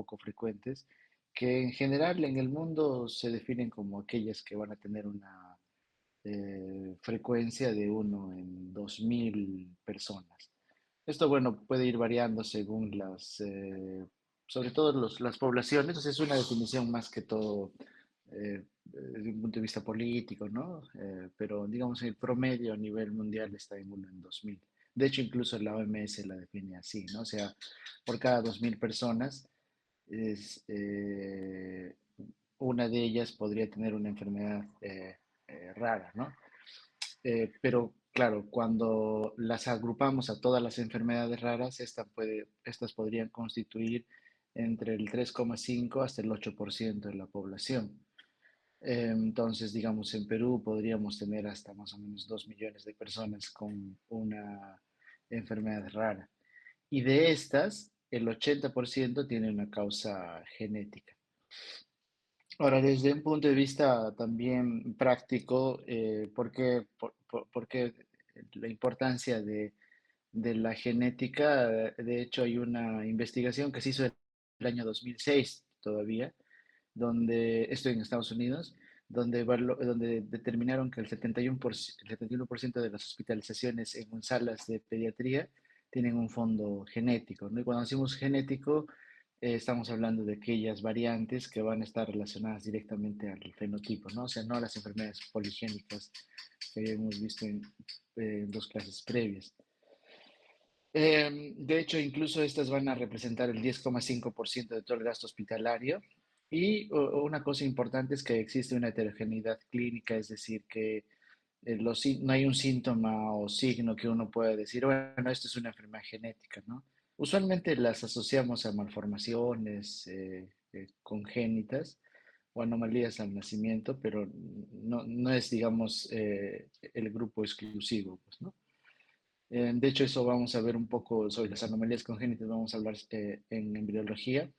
poco frecuentes, que en general en el mundo se definen como aquellas que van a tener una frecuencia de uno en 2000 personas. Esto, bueno, puede ir variando según sobre todo las poblaciones, o sea, es una definición más que todo desde un punto de vista político, ¿no? Pero digamos, el promedio a nivel mundial está en uno en 2000. De hecho, incluso la OMS la define así, ¿no? O sea, por cada 2000 personas, es, una de ellas podría tener una enfermedad rara, ¿no? Pero claro, cuando las agrupamos a todas las enfermedades raras, estas podrían constituir entre el 3,5 hasta el 8% de la población. Entonces, digamos, en Perú podríamos tener hasta más o menos 2 millones de personas con una enfermedad rara. Y de estas, el 80% tiene una causa genética. Ahora, desde un punto de vista también práctico, ¿por qué la importancia de la genética? De hecho, hay una investigación que se hizo en el año 2006 todavía, esto en Estados Unidos, donde determinaron que el 71% de las hospitalizaciones en salas de pediatría tienen un fondo genético, ¿no? Y cuando decimos genético, estamos hablando de aquellas variantes que van a estar relacionadas directamente al fenotipo, ¿no? O sea, no a las enfermedades poligénicas que hemos visto en dos clases previas. De hecho, incluso estas van a representar el 10,5% de todo el gasto hospitalario. Y una cosa importante es que existe una heterogeneidad clínica, es decir, que no hay un síntoma o signo que uno pueda decir, bueno, esto es una enfermedad genética, ¿no? Usualmente las asociamos a malformaciones congénitas o anomalías al nacimiento, pero no es, digamos, el grupo exclusivo, pues, ¿no? De hecho, eso vamos a ver un poco sobre las anomalías congénitas, vamos a hablar en embriología,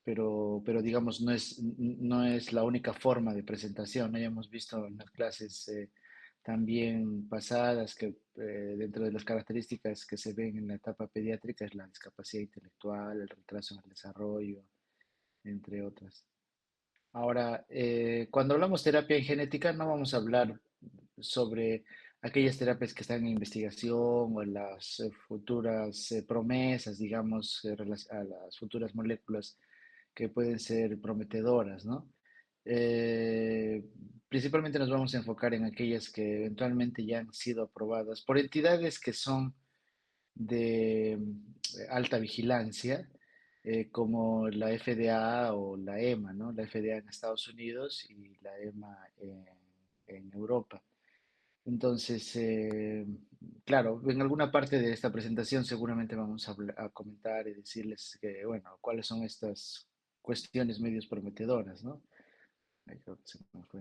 pero digamos, no es la única forma de presentación, ¿no? Ya hemos visto en las clases también pasadas que dentro de las características que se ven en la etapa pediátrica es la discapacidad intelectual, el retraso en el desarrollo, entre otras. Ahora, cuando hablamos terapia en genética, no vamos a hablar sobre aquellas terapias que están en investigación o las futuras promesas, digamos, a las futuras moléculas que pueden ser prometedoras, ¿no? Eh, Principalmente nos vamos a enfocar en aquellas que eventualmente ya han sido aprobadas por entidades que son de alta vigilancia, como la FDA o la EMA, ¿no? La FDA en Estados Unidos y la EMA en Europa. Entonces, claro, en alguna parte de esta presentación seguramente vamos a comentar y decirles que, bueno, cuáles son estas cuestiones medios prometedoras, ¿no? Ay, creo que se me fue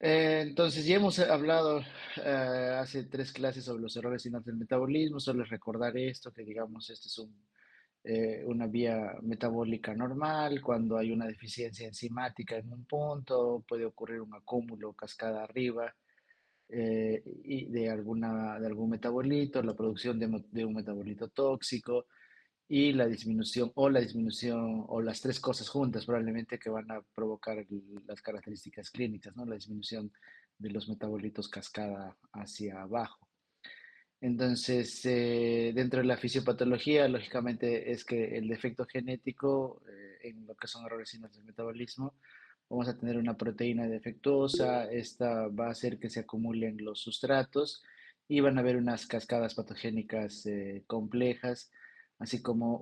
entonces, ya hemos hablado hace 3 clases sobre los errores innatos del metabolismo. Solo recordar esto, que digamos, este es una vía metabólica normal. Cuando hay una deficiencia enzimática en un punto, puede ocurrir un acúmulo cascada arriba y de algún metabolito, la producción de un metabolito tóxico y la disminución, o las tres cosas juntas probablemente que van a provocar las características clínicas, ¿no? La disminución de los metabolitos cascada hacia abajo. Entonces, dentro de la fisiopatología, lógicamente es que el defecto genético en lo que son errores innatos del metabolismo, vamos a tener una proteína defectuosa, esta va a hacer que se acumulen los sustratos y van a haber unas cascadas patogénicas complejas, así como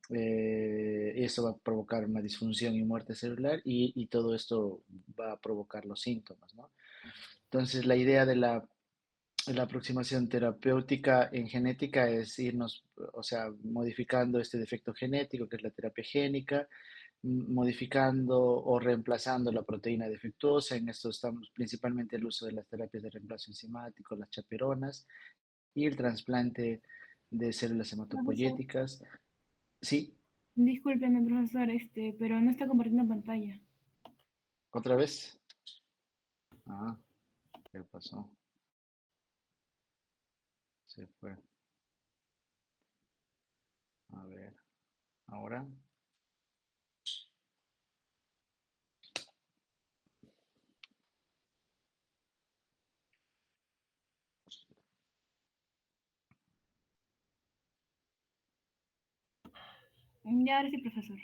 eso va a provocar una disfunción y muerte celular y todo esto va a provocar los síntomas, ¿no? Entonces, la idea de la aproximación terapéutica en genética es irnos, o sea, modificando este defecto genético, que es la terapia génica, modificando o reemplazando la proteína defectuosa. En esto estamos principalmente el uso de las terapias de reemplazo enzimático, las chaperonas, y el trasplante de células Profesor, hematopoyéticas. Sí, discúlpeme, profesor, pero no está compartiendo pantalla. otra vez. Ah, ¿qué pasó? Se fue. A ver. Ahora, Ya, ahora sí, profesor.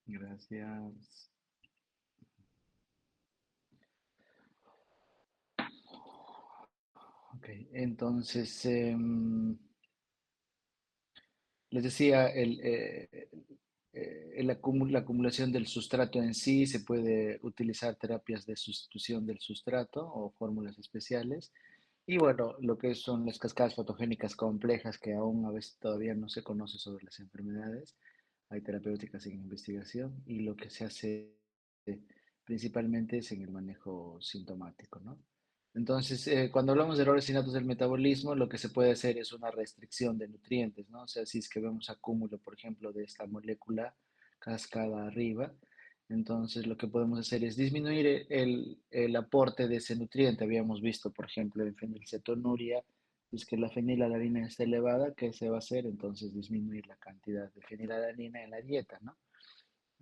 gracias. Ok, entonces, les decía, la acumulación del sustrato en sí, se puede utilizar terapias de sustitución del sustrato o fórmulas especiales. Y bueno, lo que son las cascadas fotogénicas complejas que aún a veces todavía no se conoce sobre las enfermedades, hay terapéuticas en investigación y lo que se hace principalmente es en el manejo sintomático, ¿no? Entonces, cuando hablamos de errores innatos del metabolismo, lo que se puede hacer es una restricción de nutrientes, ¿no? O sea, si es que vemos acúmulo, por ejemplo, de esta molécula cascada arriba, entonces lo que podemos hacer es disminuir el aporte de ese nutriente. Habíamos visto, por ejemplo, en fenilcetonuria, es que la fenilalanina está elevada, ¿qué se va a hacer? Entonces disminuir la cantidad de fenilalanina en la dieta, ¿no?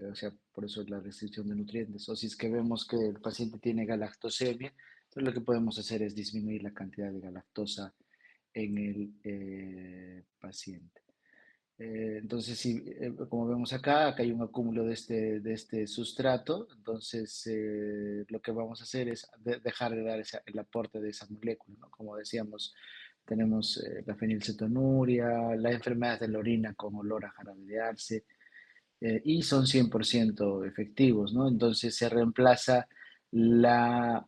O sea, por eso es la restricción de nutrientes. O si es que vemos que el paciente tiene galactosemia, entonces lo que podemos hacer es disminuir la cantidad de galactosa en el paciente. Entonces, si, como vemos acá, acá hay un acúmulo de este sustrato, entonces lo que vamos a hacer es dejar de dar el aporte de esa molécula, ¿no? Como decíamos, tenemos la fenilcetonuria, la enfermedad de la orina con olor a jarabe de arce, y son 100% efectivos, ¿no? Entonces se reemplaza la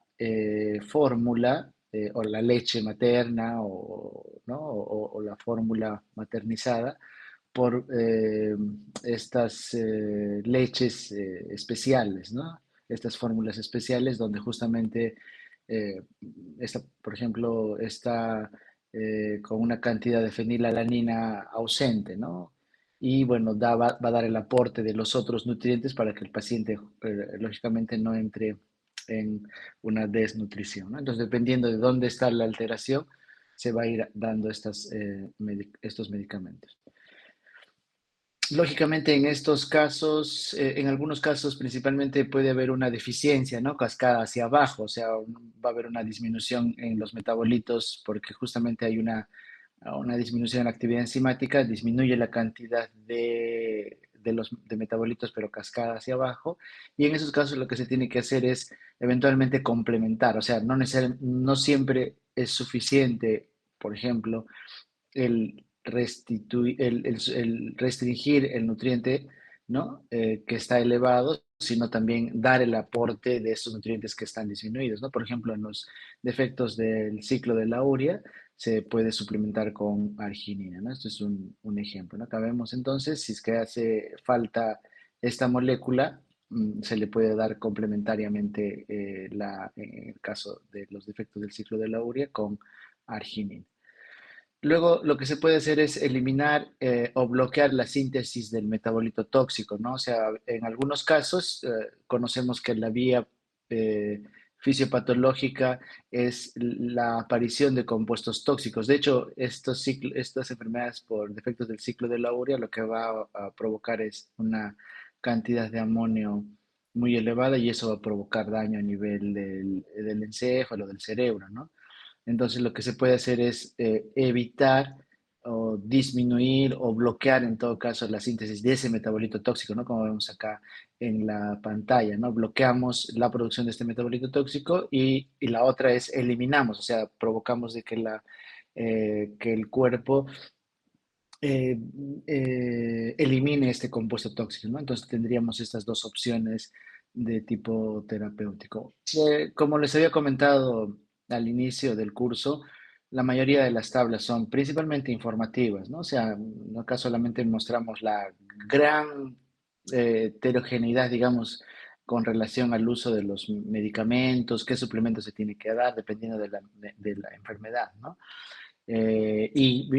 fórmula o la leche materna o, ¿no? O la fórmula maternizada por estas leches especiales, ¿no? Estas fórmulas especiales donde justamente, eh, por ejemplo, está con una cantidad de fenilalanina ausente, ¿no? Y bueno, va a dar el aporte de los otros nutrientes para que el paciente, lógicamente, no entre en una desnutrición, ¿no? Entonces, dependiendo de dónde está la alteración, se va a ir dando estos medicamentos. Lógicamente, en estos casos, en algunos casos principalmente puede haber una deficiencia, ¿no? Cascada hacia abajo, o sea, va a haber una disminución en los metabolitos porque justamente hay una disminución en la actividad enzimática, disminuye la cantidad de metabolitos, pero cascada hacia abajo. Y en esos casos lo que se tiene que hacer es eventualmente complementar, o sea, no siempre es suficiente, por ejemplo, el restringir el nutriente, ¿no? Que está elevado, sino también dar el aporte de esos nutrientes que están disminuidos, ¿no? Por ejemplo, en los defectos del ciclo de la urea se puede suplementar con arginina, ¿no? Esto es un ejemplo, ¿no? Acá vemos entonces, si es que hace falta esta molécula, se le puede dar complementariamente en el caso de los defectos del ciclo de la urea con arginina. Luego, lo que se puede hacer es eliminar o bloquear la síntesis del metabolito tóxico, ¿no? O sea, en algunos casos conocemos que la vía eh, fisiopatológica es la aparición de compuestos tóxicos. De hecho, estas enfermedades por defectos del ciclo de la urea lo que va a provocar es una cantidad de amonio muy elevada y eso va a provocar daño a nivel del encéfalo, del cerebro, ¿no? Entonces, lo que se puede hacer es evitar o disminuir o bloquear, en todo caso, la síntesis de ese metabolito tóxico, ¿no? Como vemos acá en la pantalla, ¿no? Bloqueamos la producción de este metabolito tóxico y la otra es eliminamos, o sea, provocamos de que el cuerpo eh, elimine este compuesto tóxico, ¿no? Entonces tendríamos estas dos opciones de tipo terapéutico. Como les había comentado al inicio del curso, la mayoría de las tablas son principalmente informativas, ¿no? O sea, acá solamente mostramos la gran heterogeneidad, digamos, con relación al uso de los medicamentos, qué suplementos se tiene que dar dependiendo de la enfermedad, ¿no? Y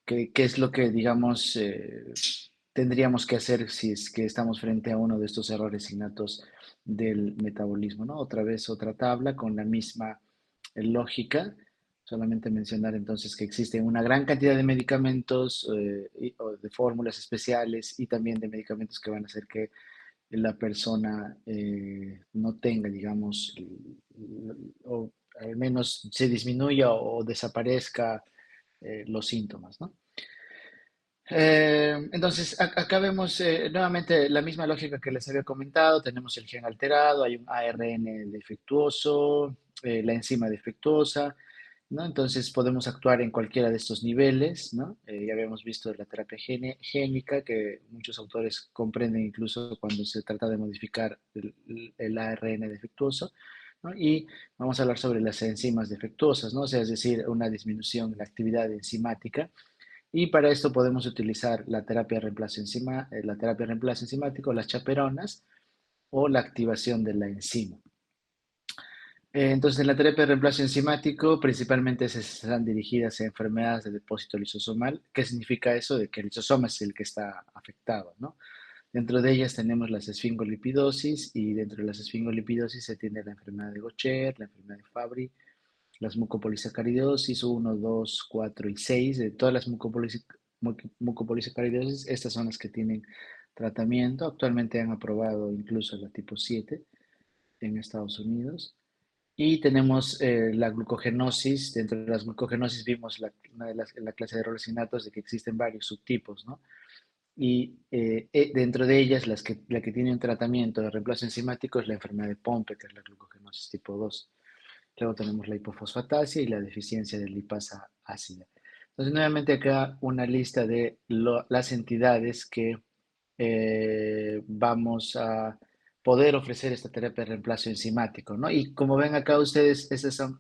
qué es lo que, digamos, tendríamos que hacer si es que estamos frente a uno de estos errores innatos del metabolismo, ¿no? Otra vez otra tabla con la misma lógica, Solamente mencionar entonces que existen una gran cantidad de medicamentos o de fórmulas especiales y también de medicamentos que van a hacer que la persona no tenga, digamos, o al menos se disminuya o desaparezca los síntomas, ¿no? Entonces, acá vemos nuevamente la misma lógica que les había comentado. Tenemos el gen alterado, hay un ARN defectuoso, la enzima defectuosa, ¿no? Entonces, podemos actuar en cualquiera de estos niveles, ¿no? Ya habíamos visto la terapia génica, que muchos autores comprenden incluso cuando se trata de modificar el ARN defectuoso, ¿no? Y vamos a hablar sobre las enzimas defectuosas, ¿no? O sea, es decir, una disminución en la actividad enzimática y para esto podemos utilizar la terapia de reemplazo la terapia de reemplazo enzimático, las chaperonas o la activación de la enzima. Entonces, en la terapia de reemplazo enzimático, principalmente se están dirigidas a enfermedades de depósito lisosomal. ¿Qué significa eso? De que el lisosoma es el que está afectado, ¿no? Dentro de ellas tenemos las esfingolipidosis y dentro de las esfingolipidosis se tiene la enfermedad de Gaucher, la enfermedad de Fabry, las mucopolisacaridosis 1, 2, 4 y 6. De todas las mucopolisacaridosis, estas son las que tienen tratamiento. Actualmente han aprobado incluso la tipo 7 en Estados Unidos. Y tenemos la glucogenosis. Dentro de las glucogenosis vimos en la clase de errores innatos de que existen varios subtipos, ¿no? Y dentro de ellas, la que tiene un tratamiento de reemplazo enzimático es la enfermedad de Pompe, que es la glucogenosis tipo 2. Luego tenemos la hipofosfatasia y la deficiencia de lipasa ácida. Entonces, nuevamente acá una lista de las entidades que vamos a poder ofrecer esta terapia de reemplazo enzimático, ¿no? Y como ven acá ustedes, estas son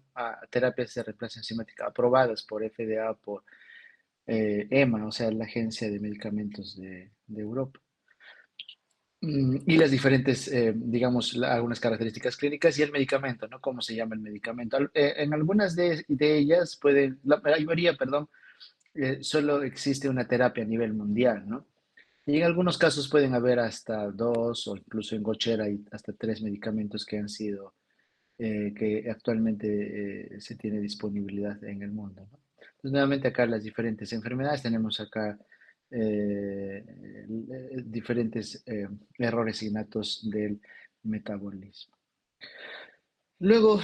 terapias de reemplazo enzimático aprobadas por FDA, por EMA, o sea, la Agencia de Medicamentos de Europa. Y las diferentes, digamos, algunas características clínicas y el medicamento, ¿no? ¿Cómo se llama el medicamento? En algunas de ellas la mayoría, perdón, solo existe una terapia a nivel mundial, ¿no? Y en algunos casos pueden haber hasta dos o incluso en Gaucher hay hasta tres medicamentos que han sido, que actualmente se tiene disponibilidad en el mundo, ¿no? Entonces, nuevamente acá las diferentes enfermedades, tenemos acá diferentes errores innatos del metabolismo. Luego,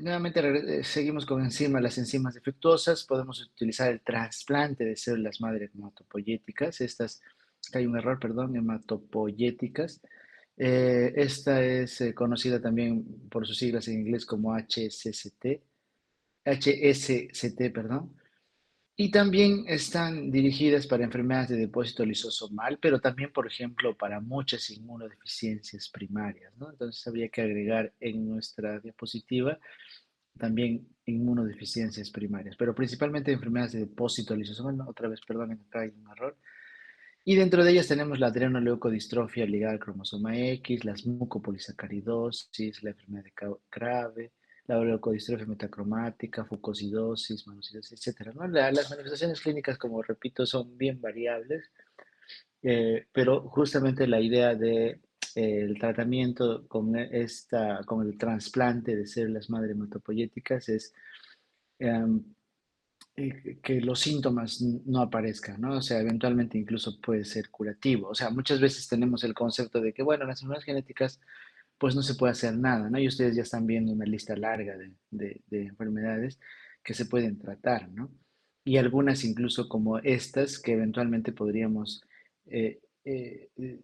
nuevamente seguimos con las enzimas defectuosas. Podemos utilizar el trasplante de células madre hematopoyéticas. Hay un error, perdón, hematopoyéticas. Esta es conocida también por sus siglas en inglés como HSCT, perdón. Y también están dirigidas para enfermedades de depósito lisosomal, pero también, por ejemplo, para muchas inmunodeficiencias primarias, ¿no? Entonces habría que agregar en nuestra diapositiva también inmunodeficiencias primarias, pero principalmente enfermedades de depósito lisosomal. ¿No? Otra vez, perdonen, acá hay un error. Y dentro de ellas tenemos la adrenoleucodistrofia ligada al cromosoma X, las mucopolisacaridosis, la enfermedad de Grave, la leucodistrofia metacromática, fucosidosis, monocidosis, etcétera, ¿no? Las manifestaciones clínicas, como repito, son bien variables, pero justamente la idea de el tratamiento con el trasplante de células madre hematopoyéticas es em, que los síntomas no aparezcan, ¿no? O sea, eventualmente incluso puede ser curativo. O sea, muchas veces tenemos el concepto de que, bueno, las enfermedades genéticas, pues no se puede hacer nada, ¿no? Y ustedes ya están viendo una lista larga de enfermedades que se pueden tratar, ¿no? Y algunas incluso como estas que eventualmente podríamos eh, eh, eh,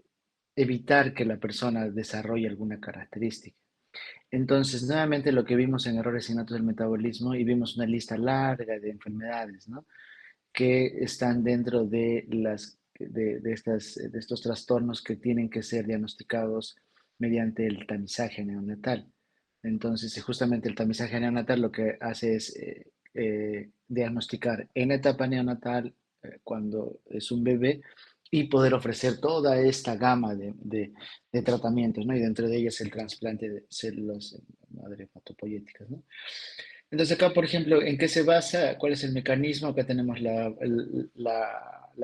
evitar que la persona desarrolle alguna característica. Entonces, nuevamente lo que vimos en errores innatos del metabolismo y vimos una lista larga de enfermedades, ¿no? Que están dentro de estos trastornos que tienen que ser diagnosticados mediante el tamizaje neonatal. Entonces, justamente el tamizaje neonatal lo que hace es diagnosticar en etapa neonatal, cuando es un bebé, y poder ofrecer toda esta gama de tratamientos, ¿no? Y dentro de ellas el trasplante de células madre hematopoyéticas, ¿no? Entonces acá, por ejemplo, ¿en qué se basa? ¿Cuál es el mecanismo? Acá tenemos la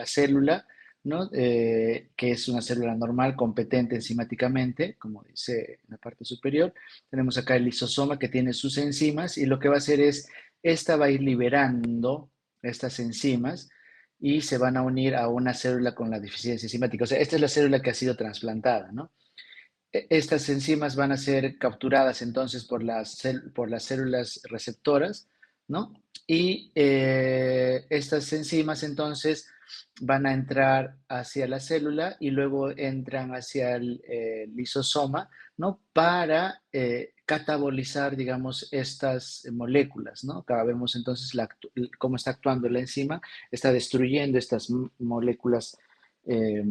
célula, ¿no? Que es una célula normal, competente enzimáticamente, como dice en la parte superior. Tenemos acá el lisosoma que tiene sus enzimas y lo que va a hacer es esta va a ir liberando estas enzimas y se van a unir a una célula con la deficiencia enzimática. O sea, esta es la célula que ha sido trasplantada, ¿no? Estas enzimas van a ser capturadas entonces por las células receptoras, ¿no? Y estas enzimas entonces van a entrar hacia la célula y luego entran hacia el lisosoma, ¿no? Para catabolizar, digamos, estas moléculas, ¿no? Acá vemos entonces cómo está actuando la enzima, está destruyendo estas moléculas eh,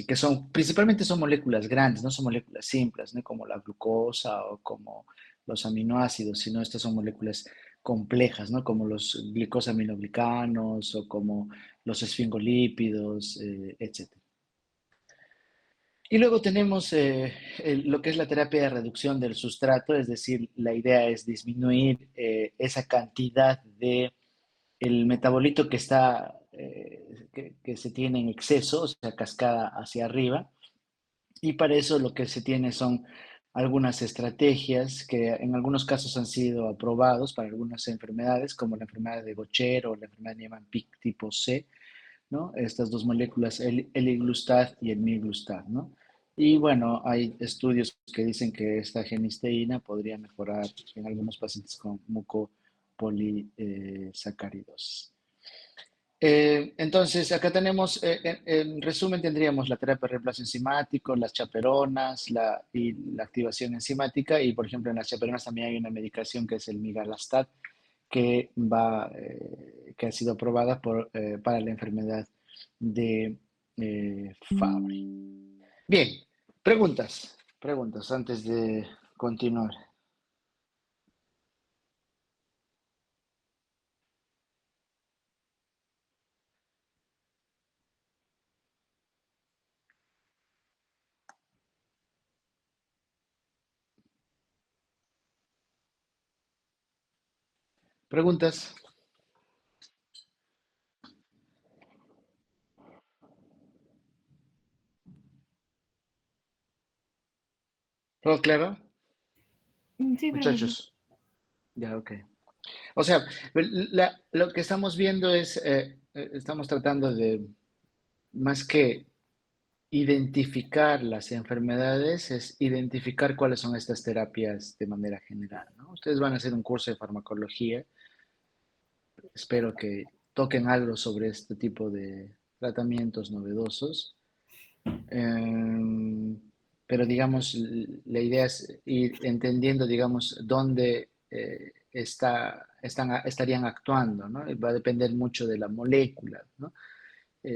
que son, principalmente son moléculas grandes, no son moléculas simples, ¿no? Como la glucosa o como los aminoácidos, sino estas son moléculas complejas, ¿no? Como los glicosaminoglicanos o como los esfingolípidos, etcétera. Y luego tenemos lo que es la terapia de reducción del sustrato, es decir, la idea es disminuir esa cantidad de el metabolito que está, que se tiene en exceso, o sea, cascada hacia arriba, y para eso lo que se tiene son algunas estrategias que en algunos casos han sido aprobados para algunas enfermedades, como la enfermedad de Gaucher o la enfermedad de Niemann-Pick tipo C, ¿no? Estas dos moléculas, el iglustad y el miglustad, ¿no? Y bueno, hay estudios que dicen que esta genisteína podría mejorar en algunos pacientes con mucopolisacáridos. Entonces, acá tenemos, en resumen, tendríamos la terapia de reemplazo enzimático, las chaperonas y la activación enzimática. Y, por ejemplo, en las chaperonas también hay una medicación que es el migalastat, que ha sido aprobada para la enfermedad de Fabry. Bien, preguntas antes de continuar. Preguntas. ¿Todo claro? Sí, profesor. Muchachos. Ya, ok. O sea, lo que estamos viendo es, estamos tratando de, más que identificar las enfermedades, es identificar cuáles son estas terapias de manera general, ¿no? Ustedes van a hacer un curso de farmacología, espero que toquen algo sobre este tipo de tratamientos novedosos. Em, pero digamos, la idea es ir entendiendo, digamos, dónde estarían actuando, ¿no? Va a depender mucho de la molécula, ¿no?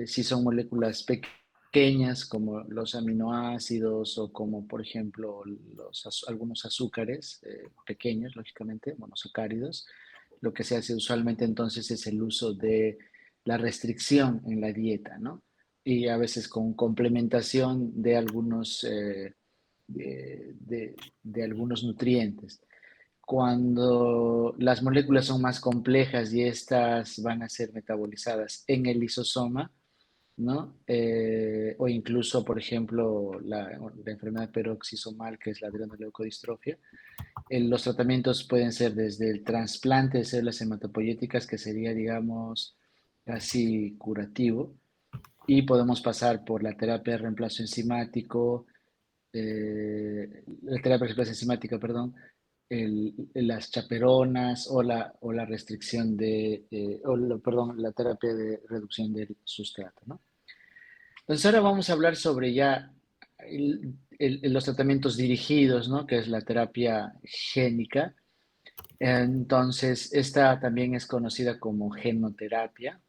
Si son moléculas pequeñas como los aminoácidos o como, por ejemplo, algunos azúcares pequeños, lógicamente, monosacáridos, lo que se hace usualmente entonces es el uso de la restricción en la dieta, ¿no? Y a veces con complementación de algunos, de algunos nutrientes. Cuando las moléculas son más complejas y estas van a ser metabolizadas en el lisosoma, ¿no? O incluso, por ejemplo, la enfermedad peroxisomal, que es la adrenoleucodistrofia. Los tratamientos pueden ser desde el trasplante de células hematopoyéticas, que sería, digamos, casi curativo, y podemos pasar por la terapia de reemplazo enzimático, la terapia de reemplazo enzimática, perdón, las chaperonas o la restricción perdón, la terapia de reducción del sustrato, ¿no? Entonces ahora vamos a hablar sobre ya los tratamientos dirigidos, ¿no? Que es la terapia génica. Entonces, esta también es conocida como genoterapia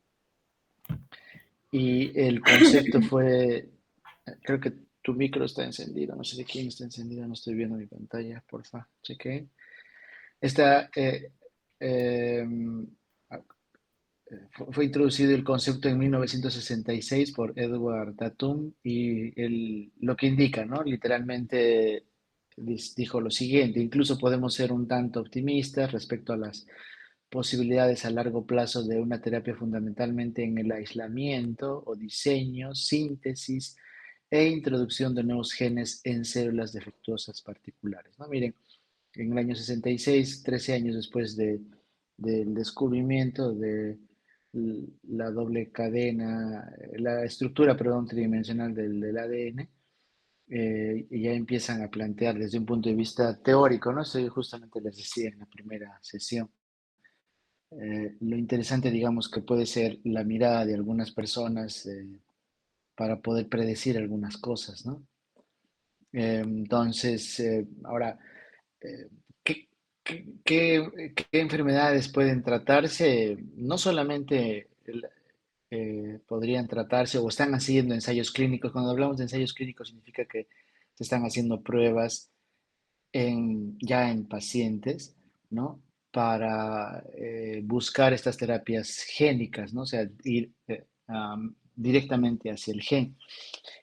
y el concepto fue, creo que tu micro está encendido, no sé de quién está encendido, no estoy viendo mi pantalla, porfa, cheque. Esta, eh, fue introducido el concepto en 1966 por Edward Tatum y lo que indica, ¿no? Literalmente dijo lo siguiente: incluso podemos ser un tanto optimistas respecto a las posibilidades a largo plazo de una terapia fundamentalmente en el aislamiento o diseño, síntesis e introducción de nuevos genes en células defectuosas particulares, ¿no? Miren, en el año 66, 13 años después de del descubrimiento de la doble cadena, la estructura, perdón, tridimensional del ADN, y ya empiezan a plantear desde un punto de vista teórico, ¿no? Eso justamente les decía en la primera sesión. Lo interesante, digamos, que puede ser la mirada de algunas personas para poder predecir algunas cosas, ¿no? Entonces, ahora, eh, ¿qué, qué enfermedades pueden tratarse? No solamente podrían tratarse o están haciendo ensayos clínicos. Cuando hablamos de ensayos clínicos significa que se están haciendo pruebas ya en pacientes, ¿no? Para buscar estas terapias génicas, ¿no? O sea, ir directamente hacia el gen.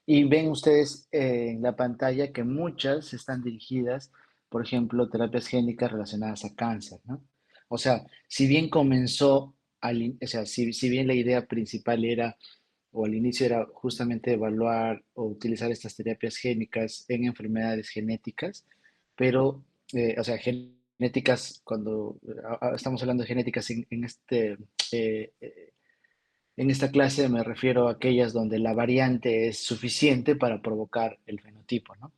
Y ven ustedes en la pantalla que muchas están dirigidas, por ejemplo, terapias génicas relacionadas a cáncer, ¿no? O sea, si bien comenzó, o sea, si bien la idea principal era, o al inicio era justamente evaluar o utilizar estas terapias génicas en enfermedades genéticas, pero, o sea, genéticas, cuando estamos hablando de genéticas eh, eh, en esta clase me refiero a aquellas donde la variante es suficiente para provocar el fenotipo, ¿no?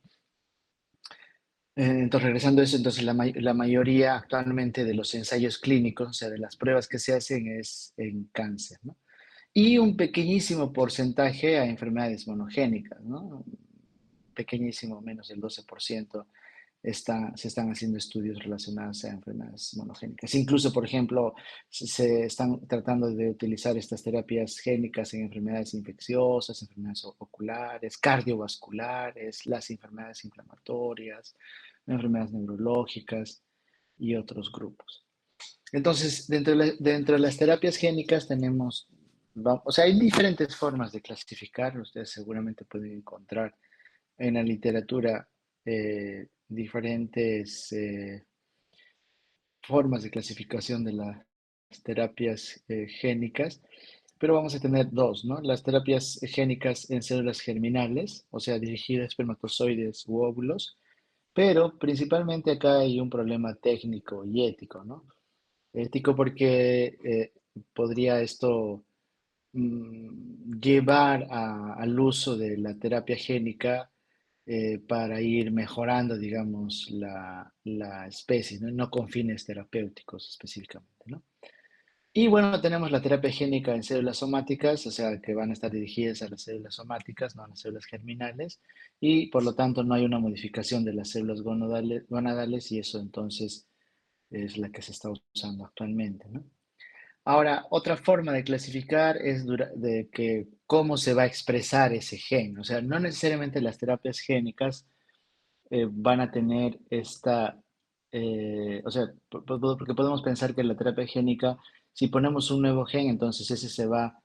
Entonces, regresando a eso, entonces la mayoría actualmente de los ensayos clínicos, o sea, de las pruebas que se hacen es en cáncer, ¿no? Y un pequeñísimo porcentaje a enfermedades monogénicas, ¿no? Pequeñísimo, menos del 12% se están haciendo estudios relacionados a enfermedades monogénicas. Incluso, por ejemplo, se están tratando de utilizar estas terapias génicas en enfermedades infecciosas, enfermedades oculares, cardiovasculares, las enfermedades inflamatorias, enfermedades neurológicas y otros grupos. Entonces, dentro de las terapias génicas tenemos, o sea, hay diferentes formas de clasificar, ustedes seguramente pueden encontrar en la literatura diferentes formas de clasificación de las terapias génicas, pero vamos a tener dos, ¿no? Las terapias génicas en células germinales, o sea, dirigidas a espermatozoides u óvulos, pero principalmente acá hay un problema técnico y ético, ¿no? Ético porque podría esto llevar al uso de la terapia génica para ir mejorando, digamos, la especie, ¿no? No con fines terapéuticos específicamente, ¿no? Y bueno, tenemos la terapia génica en células somáticas, o sea, que van a estar dirigidas a las células somáticas, no a las células germinales, y por lo tanto no hay una modificación de las células gonadales y eso entonces es la que se está usando actualmente, ¿no? Ahora, otra forma de clasificar es de que cómo se va a expresar ese gen. O sea, no necesariamente las terapias génicas van a tener o sea, porque podemos pensar que la terapia génica, si ponemos un nuevo gen, entonces ese se va a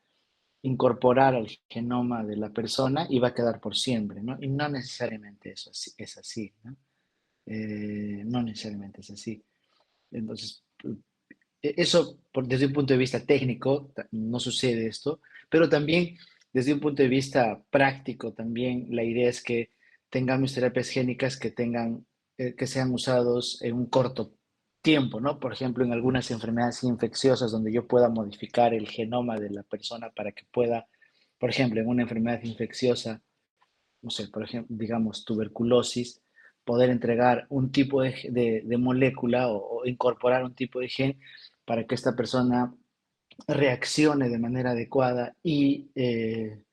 incorporar al genoma de la persona y va a quedar por siempre, ¿no? Y no necesariamente es así, ¿no? No necesariamente es así. Entonces, eso desde un punto de vista técnico no sucede esto, pero también desde un punto de vista práctico también la idea es que tengamos terapias génicas que sean usados en un corto tiempo, ¿no? Por ejemplo, en algunas enfermedades infecciosas donde yo pueda modificar el genoma de la persona para que pueda, por ejemplo, en una enfermedad infecciosa, no sé, por ejemplo, digamos tuberculosis, poder entregar un tipo de molécula o incorporar un tipo de gen para que esta persona reaccione de manera adecuada y eh,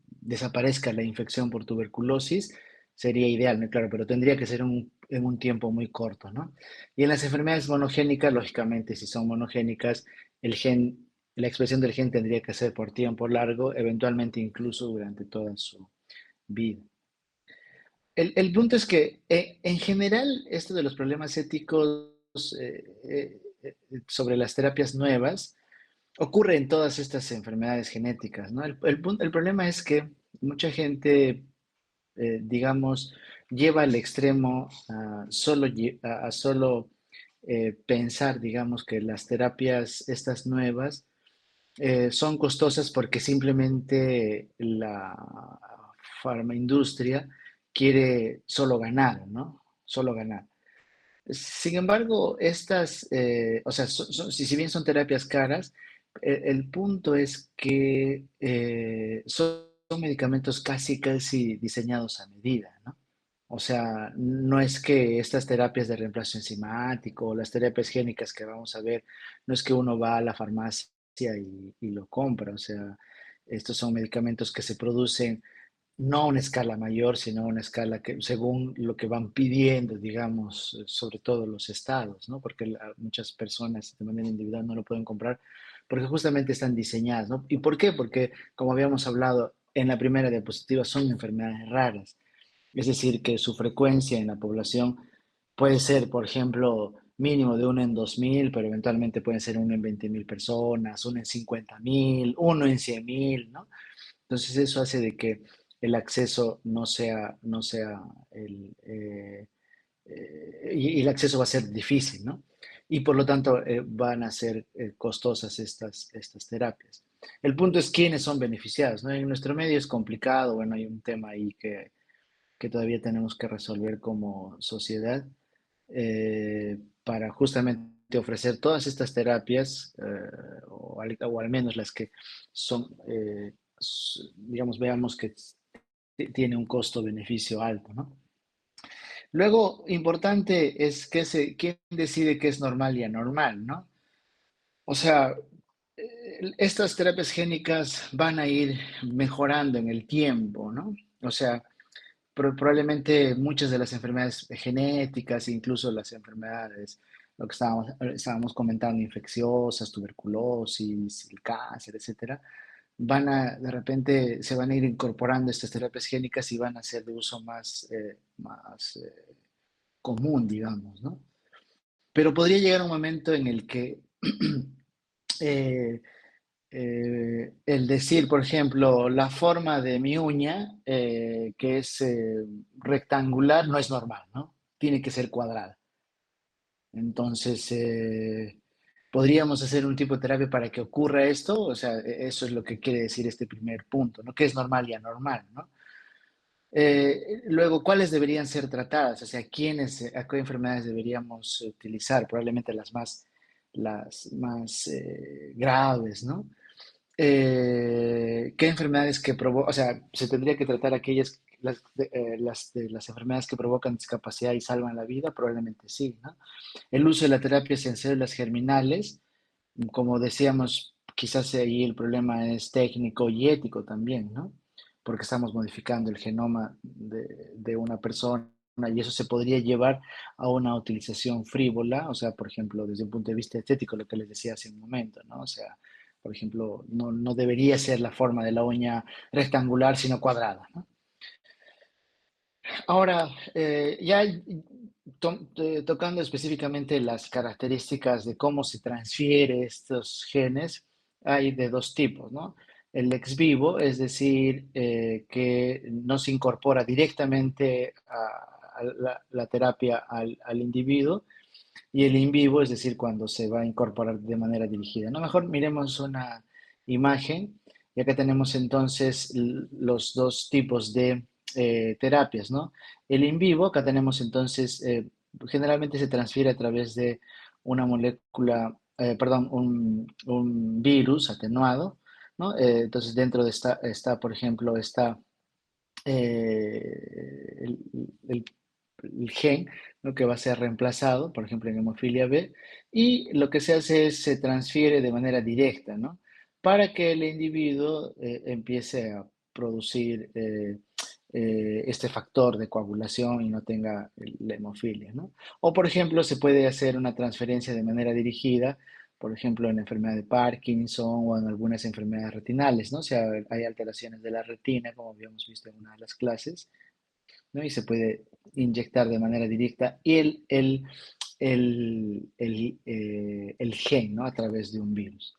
desaparezca la infección por tuberculosis, sería ideal, ¿no? Claro, pero tendría que ser en un tiempo muy corto, ¿no? Y en las enfermedades monogénicas, lógicamente, si son monogénicas, la expresión del gen tendría que ser por tiempo largo, eventualmente incluso durante toda su vida. El punto es que, en general, esto de los problemas éticos sobre las terapias nuevas ocurre en todas estas enfermedades genéticas, ¿no? El problema es que mucha gente, digamos, lleva al extremo a solo pensar, digamos, que las terapias estas nuevas son costosas porque simplemente la farmaindustria quiere solo ganar, ¿no? Solo ganar. Sin embargo, estas, o sea, si bien son terapias caras, el punto es que son medicamentos casi, casi diseñados a medida, ¿no? O sea, no es que estas terapias de reemplazo enzimático o las terapias génicas que vamos a ver, no es que uno va a la farmacia y lo compra, o sea, estos son medicamentos que se producen no a una escala mayor, sino a una escala que según lo que van pidiendo, digamos, sobre todo los estados, ¿no? Porque muchas personas de manera individual no lo pueden comprar porque justamente están diseñadas, ¿no? ¿Y por qué? Porque, como habíamos hablado en la primera diapositiva, son enfermedades raras. Es decir, que su frecuencia en la población puede ser, por ejemplo, mínimo de uno en 2.000, pero eventualmente pueden ser uno en 20.000 personas, uno en 50.000, uno en 100.000, ¿no? Entonces eso hace de que el acceso no sea y el acceso va a ser difícil, ¿no? Y por lo tanto van a ser costosas estas terapias. El punto es quiénes son beneficiados, ¿no? En nuestro medio es complicado, bueno, hay un tema ahí que todavía tenemos que resolver como sociedad para justamente ofrecer todas estas terapias, o al menos las que son, digamos, veamos que tiene un costo-beneficio alto, ¿no? Luego, importante es quién decide qué es normal y anormal, ¿no? O sea, estas terapias génicas van a ir mejorando en el tiempo, ¿no? O sea, probablemente muchas de las enfermedades genéticas, incluso las enfermedades, lo que estábamos comentando, infecciosas, tuberculosis, el cáncer, etcétera, de repente se van a ir incorporando estas terapias génicas y van a ser de uso más común, digamos, ¿no? Pero podría llegar un momento en el que eh, el decir, por ejemplo, la forma de mi uña, que es rectangular, no es normal, ¿no? Tiene que ser cuadrada. Entonces, ¿podríamos hacer un tipo de terapia para que ocurra esto? O sea, eso es lo que quiere decir este primer punto, ¿no? ¿Qué es normal y anormal, ¿no? Luego, ¿cuáles deberían ser tratadas? O sea, a qué enfermedades deberíamos utilizar? Probablemente las más graves, ¿no? ¿Qué enfermedades que provocan? O sea, se tendría que tratar las enfermedades que provocan discapacidad y salvan la vida, probablemente sí, ¿no? El uso de la terapia en células germinales, como decíamos, quizás ahí el problema es técnico y ético también, ¿no? Porque estamos modificando el genoma de una persona y eso se podría llevar a una utilización frívola, o sea, por ejemplo, desde un punto de vista estético, lo que les decía hace un momento, ¿no? O sea, por ejemplo, no debería ser la forma de la uña rectangular, sino cuadrada, ¿no? Ahora, ya tocando específicamente las características de cómo se transfiere estos genes, hay de dos tipos, ¿no? El ex vivo, es decir, que no se incorpora directamente a la terapia al individuo, y el in vivo, es decir, cuando se va a incorporar de manera dirigida, ¿no? Mejor miremos una imagen, y acá tenemos entonces los dos tipos de terapias, ¿no? El in vivo, acá tenemos entonces, generalmente se transfiere a través de una molécula, perdón, un virus atenuado, ¿no? Entonces dentro de está, por ejemplo, el, el- el gen, ¿no? Que va a ser reemplazado, por ejemplo, en hemofilia B, y lo que se hace es se transfiere de manera directa, ¿no? Para que el individuo empiece a producir este factor de coagulación y no tenga la hemofilia, ¿no? O, por ejemplo, se puede hacer una transferencia de manera dirigida, por ejemplo, en la enfermedad de Parkinson o en algunas enfermedades retinales, ¿no? O sea, hay alteraciones de la retina, como habíamos visto en una de las clases, ¿no? Y se puede inyectar de manera directa y el gen, ¿no? A través de un virus.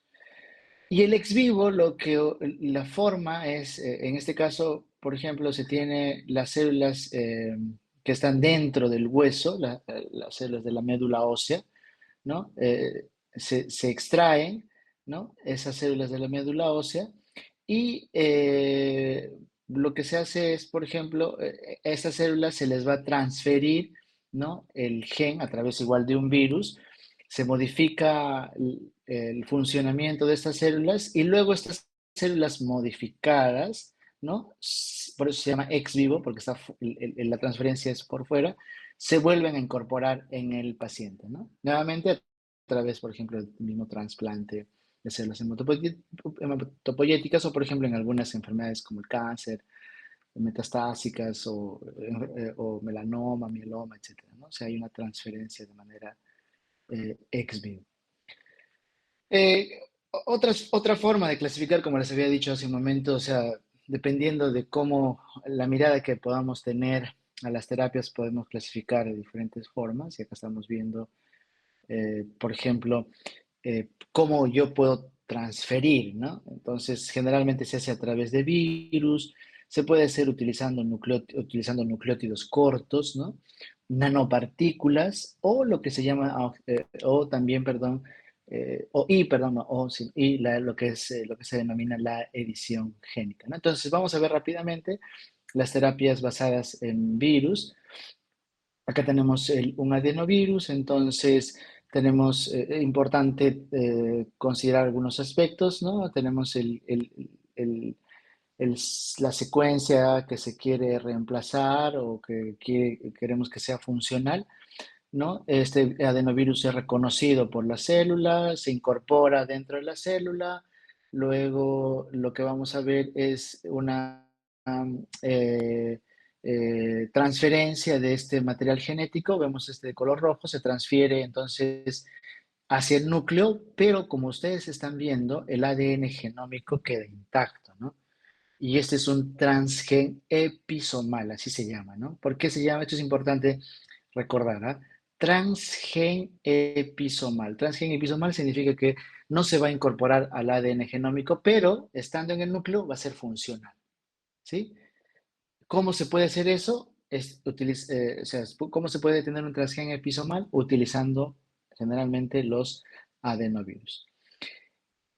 Y el ex vivo, la forma es, en este caso, por ejemplo, se tiene las células que están dentro del hueso, las células de la médula ósea, ¿no? Se extraen, ¿no? Esas células de la médula ósea y lo que se hace es, por ejemplo, a estas células se les va a transferir ¿no? El gen a través igual de un virus, se modifica el funcionamiento de estas células y luego estas células modificadas, ¿no? Por eso se llama ex vivo, porque está, la transferencia es por fuera, se vuelven a incorporar en el paciente, ¿no? Nuevamente a través, por ejemplo, del mismo trasplante de células hematopoyéticas o, por ejemplo, en algunas enfermedades como el cáncer, metastásicas o melanoma, mieloma, etcétera, ¿no? O sea, hay una transferencia de manera ex vivo. Otra forma de clasificar, como les había dicho hace un momento, o sea, dependiendo de cómo la mirada que podamos tener a las terapias, podemos clasificar de diferentes formas. Y acá estamos viendo, por ejemplo, cómo yo puedo transferir, ¿no? Entonces, generalmente se hace a través de virus, se puede hacer utilizando nucleótidos cortos, ¿no? Nanopartículas o lo que se llama, o también, perdón, perdón, no, sí, lo que se denomina la edición génica, ¿no? Entonces, vamos a ver rápidamente las terapias basadas en virus. Acá tenemos un adenovirus, entonces tenemos, importante considerar algunos aspectos, ¿no? Tenemos el- la secuencia que se quiere reemplazar o que queremos que sea funcional, ¿no? Este adenovirus es reconocido por la célula, se incorpora dentro de la célula, luego lo que vamos a ver es una eh, transferencia de este material genético, vemos este de color rojo, se transfiere entonces hacia el núcleo, pero como ustedes están viendo, el ADN genómico queda intacto, ¿no? Y este es un transgen episomal, así se llama, ¿no? ¿Por qué se llama? Esto es importante recordar, ¿ah? Transgen episomal. Transgen episomal significa que no se va a incorporar al ADN genómico, pero estando en el núcleo va a ser funcional, ¿sí? ¿Cómo se puede hacer eso? O sea, ¿cómo se puede tener un transgen episomal? Utilizando generalmente los adenovirus.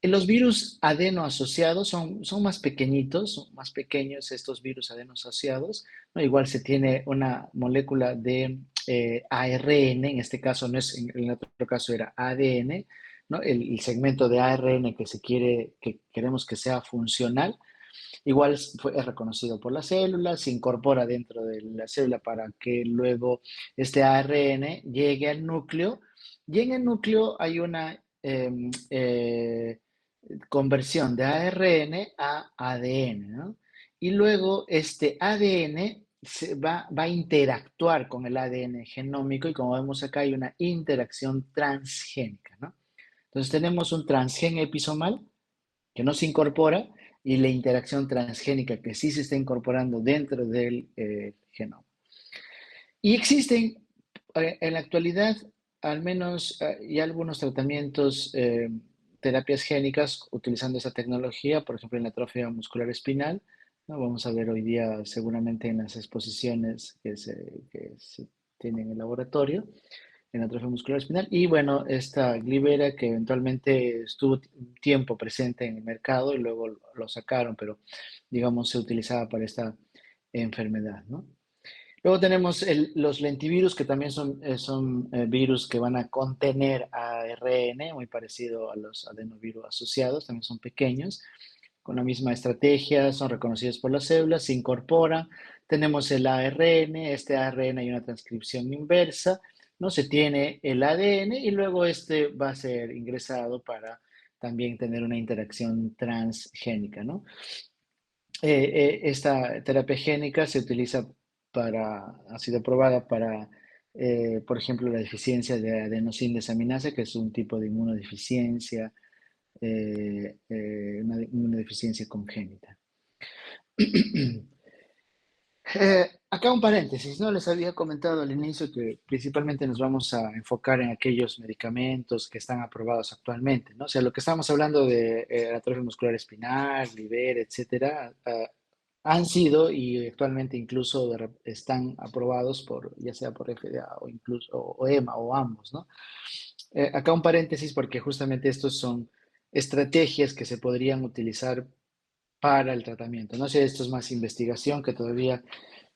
Los virus adeno-asociados son más pequeñitos, son más pequeños estos virus adeno-asociados, ¿no? Igual se tiene una molécula de ARN, en este caso no es, en el otro caso era ADN, ¿no? El segmento de ARN que queremos que sea funcional, igual es reconocido por la célula, se incorpora dentro de la célula para que luego este ARN llegue al núcleo y en el núcleo hay una conversión de ARN a ADN, ¿no? Y luego este ADN va a interactuar con el ADN genómico y como vemos acá hay una interacción transgénica, ¿no? Entonces tenemos un transgen episomal que no se incorpora y la interacción transgénica que sí se está incorporando dentro del genoma. Y existen en la actualidad al menos ya algunos tratamientos, terapias génicas utilizando esa tecnología, por ejemplo en la atrofia muscular espinal, ¿no? Vamos a ver hoy día seguramente en las exposiciones que se tienen en el laboratorio en atrofia muscular espinal. Y bueno, esta Glivera que eventualmente estuvo un tiempo presente en el mercado y luego lo sacaron, pero digamos se utilizaba para esta enfermedad, ¿no? Luego tenemos los lentivirus, que también son virus que van a contener ARN, muy parecido a los adenovirus asociados, también son pequeños, con la misma estrategia, son reconocidos por las células, se incorporan. Tenemos el ARN, este ARN hay una transcripción inversa, ¿no? Se tiene el ADN y luego este va a ser ingresado para también tener una interacción transgénica, ¿no? Esta terapia génica se utiliza ha sido probada para, por ejemplo, la deficiencia de adenosín desaminasa, que es un tipo de inmunodeficiencia, una inmunodeficiencia congénita. Acá un paréntesis, ¿no? Les había comentado al inicio que principalmente nos vamos a enfocar en aquellos medicamentos que están aprobados actualmente, ¿no? O sea, lo que estamos hablando de atrofia muscular espinal, Liver, etcétera, han sido y actualmente incluso están aprobados por, ya sea por FDA o incluso o EMA o ambos, ¿no? Acá un paréntesis porque justamente estos son estrategias que se podrían utilizar para el tratamiento. No sé, esto es más investigación que todavía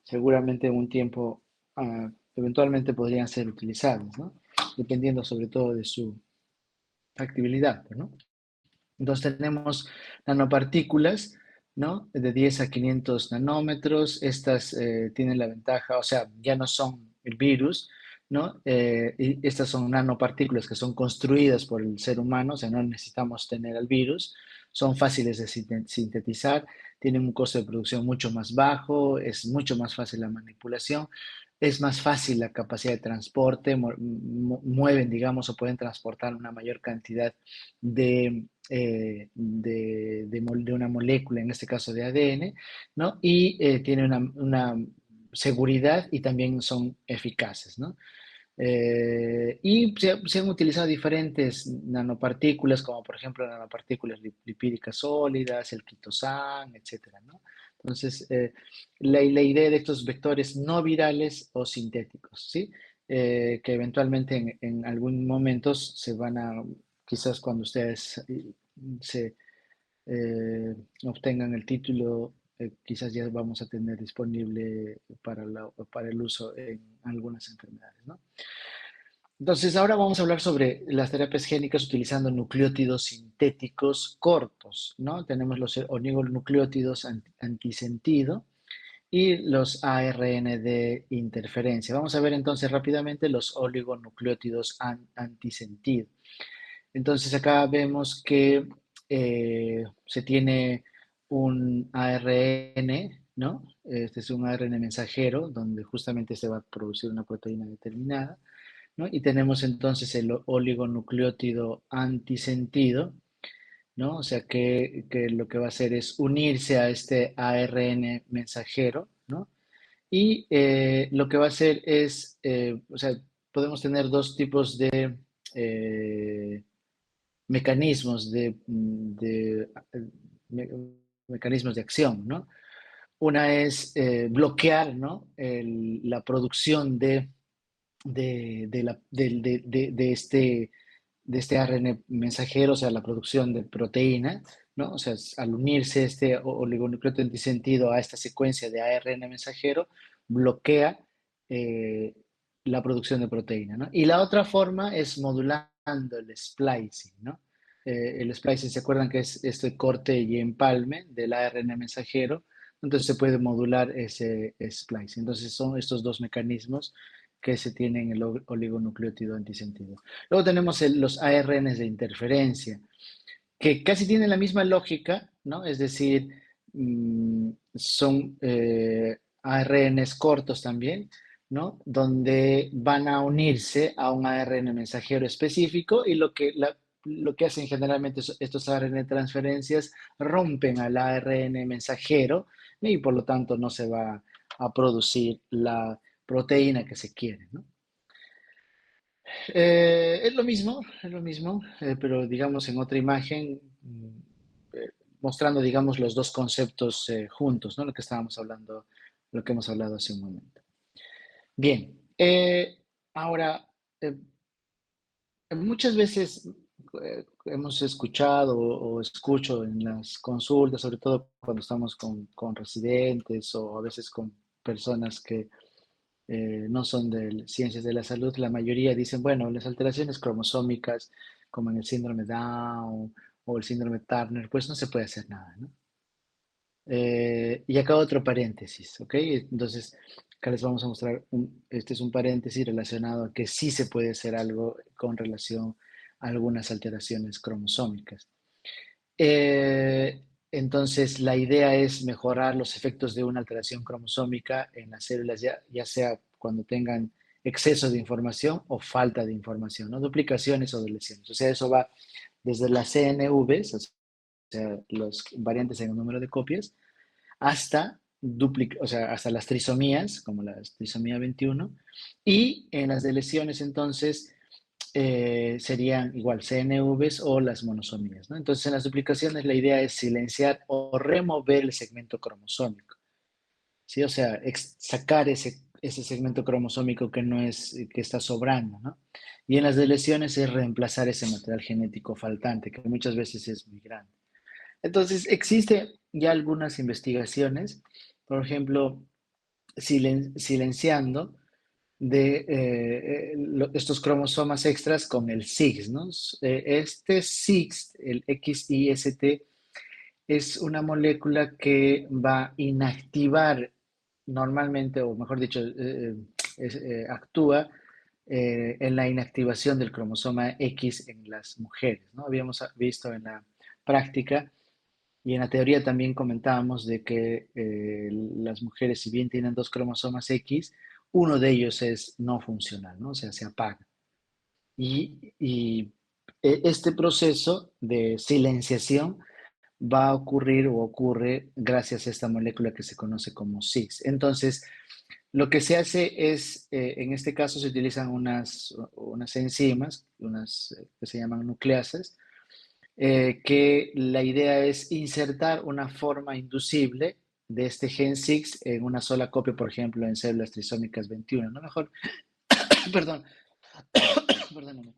seguramente en un tiempo eventualmente podrían ser utilizadas, ¿no? Dependiendo sobre todo de su factibilidad, ¿no? Entonces tenemos nanopartículas, ¿no? De 10 a 500 nanómetros. Estas tienen la ventaja, o sea, ya no son el virus, ¿no? Y estas son nanopartículas que son construidas por el ser humano, o sea, no necesitamos tener el virus. Son fáciles de sintetizar, tienen un costo de producción mucho más bajo, es mucho más fácil la manipulación, es más fácil la capacidad de transporte, mueven, digamos, o pueden transportar una mayor cantidad de una molécula, en este caso de ADN, ¿no? Y tiene una seguridad y también son eficaces, ¿no? Y se han utilizado diferentes nanopartículas, como por ejemplo nanopartículas lipídicas sólidas, el quitosán, etcétera, ¿no? Entonces, la idea de estos vectores no virales o sintéticos, ¿sí? Que eventualmente en algún momento se van a, quizás cuando ustedes se obtengan el título, quizás ya vamos a tener disponible para el uso en algunas enfermedades, ¿no? Entonces, ahora vamos a hablar sobre las terapias génicas utilizando nucleótidos sintéticos cortos, ¿no? Tenemos los oligonucleótidos antisentido y los ARN de interferencia. Vamos a ver entonces rápidamente los oligonucleótidos antisentido. Entonces, acá vemos que se tiene un ARN, ¿no? Este es un ARN mensajero donde justamente se va a producir una proteína determinada, ¿no? Y tenemos entonces el oligonucleótido antisentido, ¿no? O sea que lo que va a hacer es unirse a este ARN mensajero, ¿no? Y lo que va a hacer es, o sea, podemos tener dos tipos de mecanismos me- mecanismos de acción, ¿no? Una es bloquear, ¿no? La producción de este ARN mensajero, o sea, la producción de proteína, ¿no? O sea, al unirse este oligonucleótido antisentido a esta secuencia de ARN mensajero, bloquea eh, la producción de proteína, ¿no? Y la otra forma es modulando el splicing, ¿no? El splicing, ¿se acuerdan que es este corte y empalme del ARN mensajero? Entonces se puede modular ese splicing. Entonces son estos dos mecanismos que se tienen en el oligonucleótido antisentido. Luego tenemos los ARNs de interferencia, que casi tienen la misma lógica, ¿no? Es decir, son ARNs cortos también, ¿no? Donde van a unirse a un ARN mensajero específico y lo que hacen generalmente estos ARN transferencias rompen al ARN mensajero y por lo tanto no se va a producir la proteína que se quiere, ¿no? Es lo mismo, pero digamos en otra imagen, eh, mostrando, digamos, los dos conceptos juntos, ¿no? Lo que estábamos hablando, lo que hemos hablado hace un momento. Bien, ahora, eh, muchas veces hemos escuchado o escucho en las consultas, sobre todo cuando estamos con residentes o a veces con personas que no son de ciencias de la salud, la mayoría dicen, bueno, las alteraciones cromosómicas, como en el síndrome Down o el síndrome Turner, pues no se puede hacer nada, ¿no? Y acá otro paréntesis, ¿ok? Entonces, acá les vamos a mostrar, este es un paréntesis relacionado a que sí se puede hacer algo con relación a algunas alteraciones cromosómicas. Eh, entonces, la idea es mejorar los efectos de una alteración cromosómica en las células, ya sea cuando tengan exceso de información o falta de información, ¿no? Duplicaciones o deleciones. O sea, eso va desde las CNVs, o sea, los variantes en el número de copias, hasta o sea, hasta las trisomías, como la trisomía 21, y en las deleciones, entonces, serían igual CNVs o las monosomías, ¿no? Entonces, en las duplicaciones la idea es silenciar o remover el segmento cromosómico, ¿sí? O sea, sacar ese segmento cromosómico que no es, que está sobrando, ¿no? Y en las deleciones es reemplazar ese material genético faltante, que muchas veces es muy grande. Entonces, existe ya algunas investigaciones, por ejemplo, silenciando de estos cromosomas extras con el SIX, ¿no? Este SIX, el XIST, es una molécula que va a inactivar normalmente, o mejor dicho, actúa en la inactivación del cromosoma X en las mujeres, ¿no? Habíamos visto en la práctica y en la teoría también comentábamos de que las mujeres, si bien tienen dos cromosomas X, uno de ellos es no funcional, ¿no? O sea, se apaga. Y este proceso de silenciación va a ocurrir o ocurre gracias a esta molécula que se conoce como CIX. Entonces, lo que se hace es, en este caso se utilizan unas enzimas, que se llaman nucleasas, que la idea es insertar una forma inducible de este gen SIX en una sola copia, por ejemplo, en células trisómicas 21. No mejor, perdón, perdóname.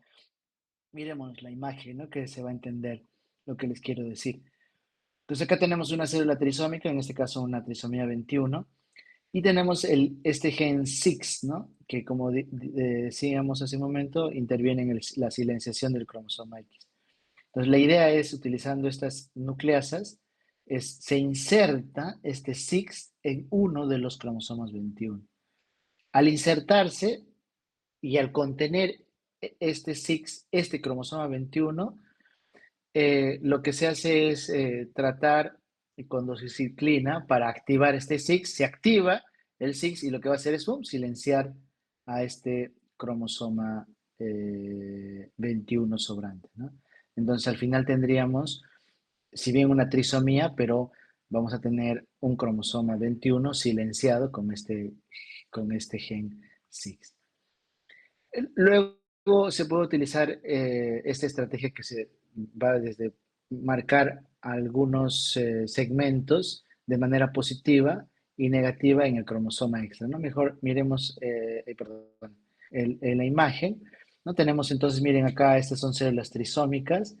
Miremos la imagen, ¿no? Que se va a entender lo que les quiero decir. Entonces acá tenemos una célula trisómica, en este caso una trisomía 21, y tenemos este gen SIX, ¿no? Que como decíamos hace un momento, interviene en la silenciación del cromosoma X. Entonces la idea es, utilizando estas nucleasas, se inserta este SIX en uno de los cromosomas 21. Al insertarse y al contener este SIX, este cromosoma 21, lo que se hace es tratar con dosiciclina para activar este SIX. Se activa el SIX y lo que va a hacer es silenciar a este cromosoma 21 sobrante, ¿no? Entonces al final tendríamos, si bien una trisomía, pero vamos a tener un cromosoma 21 silenciado con este gen SIX. Luego se puede utilizar esta estrategia que se va desde marcar algunos segmentos de manera positiva y negativa en el cromosoma extra, ¿no? Mejor miremos, perdón, en la imagen, ¿no? Tenemos entonces, miren acá, estas son células trisómicas.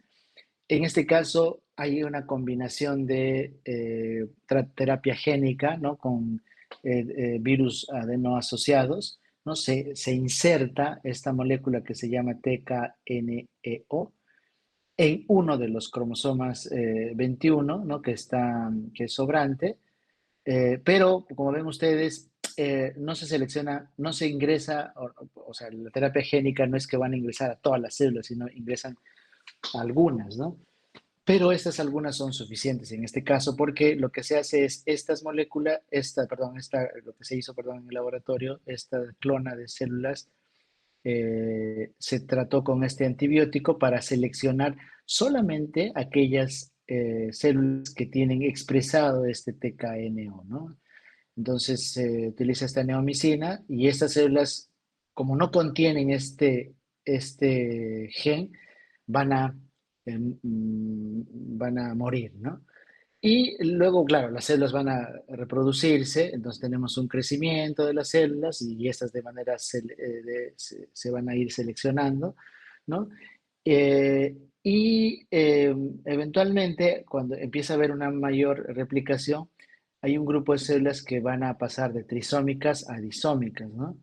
En este caso hay una combinación de terapia génica, ¿no? Con virus adenoasociados, ¿no? Se inserta esta molécula que se llama TKNEO en uno de los cromosomas 21, ¿no? Que es sobrante, pero como ven ustedes, no se selecciona, no se ingresa, o sea, la terapia génica no es que van a ingresar a todas las células, sino ingresan a algunas, ¿no? Pero estas algunas son suficientes en este caso porque lo que se hace es estas moléculas, lo que se hizo, perdón, en el laboratorio, esta clona de células, se trató con este antibiótico para seleccionar solamente aquellas células que tienen expresado este TKNO, ¿no? Entonces se utiliza esta neomicina y estas células, como no contienen este gen, van a, van a morir, ¿no? Y luego, claro, las células van a reproducirse, entonces tenemos un crecimiento de las células y estas de manera se van a ir seleccionando, ¿no? Eventualmente, cuando empieza a haber una mayor replicación, hay un grupo de células que van a pasar de trisómicas a disómicas, ¿no?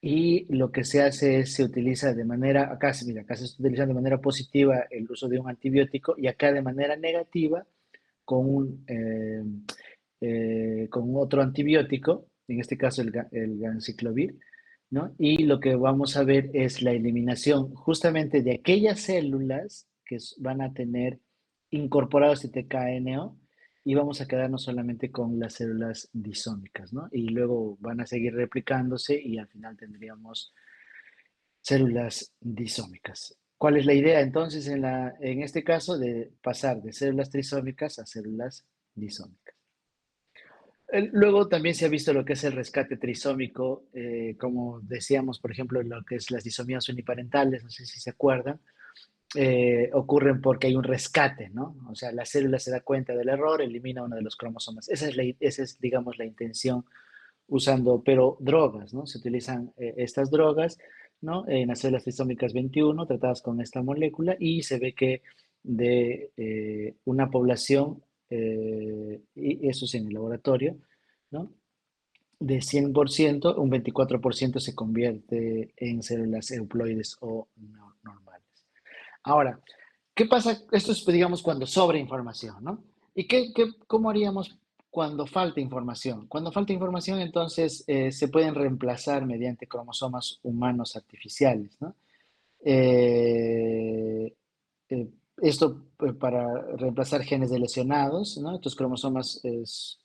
Y lo que se hace es, se utiliza de manera, mira, acá se está utilizando de manera positiva el uso de un antibiótico y acá de manera negativa con otro antibiótico, en este caso el ganciclovir, ¿no? Y lo que vamos a ver es la eliminación justamente de aquellas células que van a tener incorporado este TKNO y vamos a quedarnos solamente con las células disómicas, ¿no? Y luego van a seguir replicándose y al final tendríamos células disómicas. ¿Cuál es la idea entonces en este caso de pasar de células trisómicas a células disómicas? Luego también se ha visto lo que es el rescate trisómico, como decíamos, por ejemplo, lo que es las disomías uniparentales, no sé si se acuerdan, ocurren porque hay un rescate, ¿no? O sea, la célula se da cuenta del error, elimina uno de los cromosomas. Esa es, digamos, la intención usando, pero drogas, ¿no? Se utilizan estas drogas, ¿no? En las células trisómicas 21 tratadas con esta molécula y se ve que de una población, y eso es en el laboratorio, ¿no? de 100%, un 24% se convierte en células euploides o normales. Ahora, ¿qué pasa? Esto es, pues, digamos, cuando sobra información, ¿no? ¿Y cómo haríamos cuando falta información? Cuando falta información, entonces, se pueden reemplazar mediante cromosomas humanos artificiales, ¿no? Eh, eh, esto para reemplazar genes de lesionados, ¿no? Estos cromosomas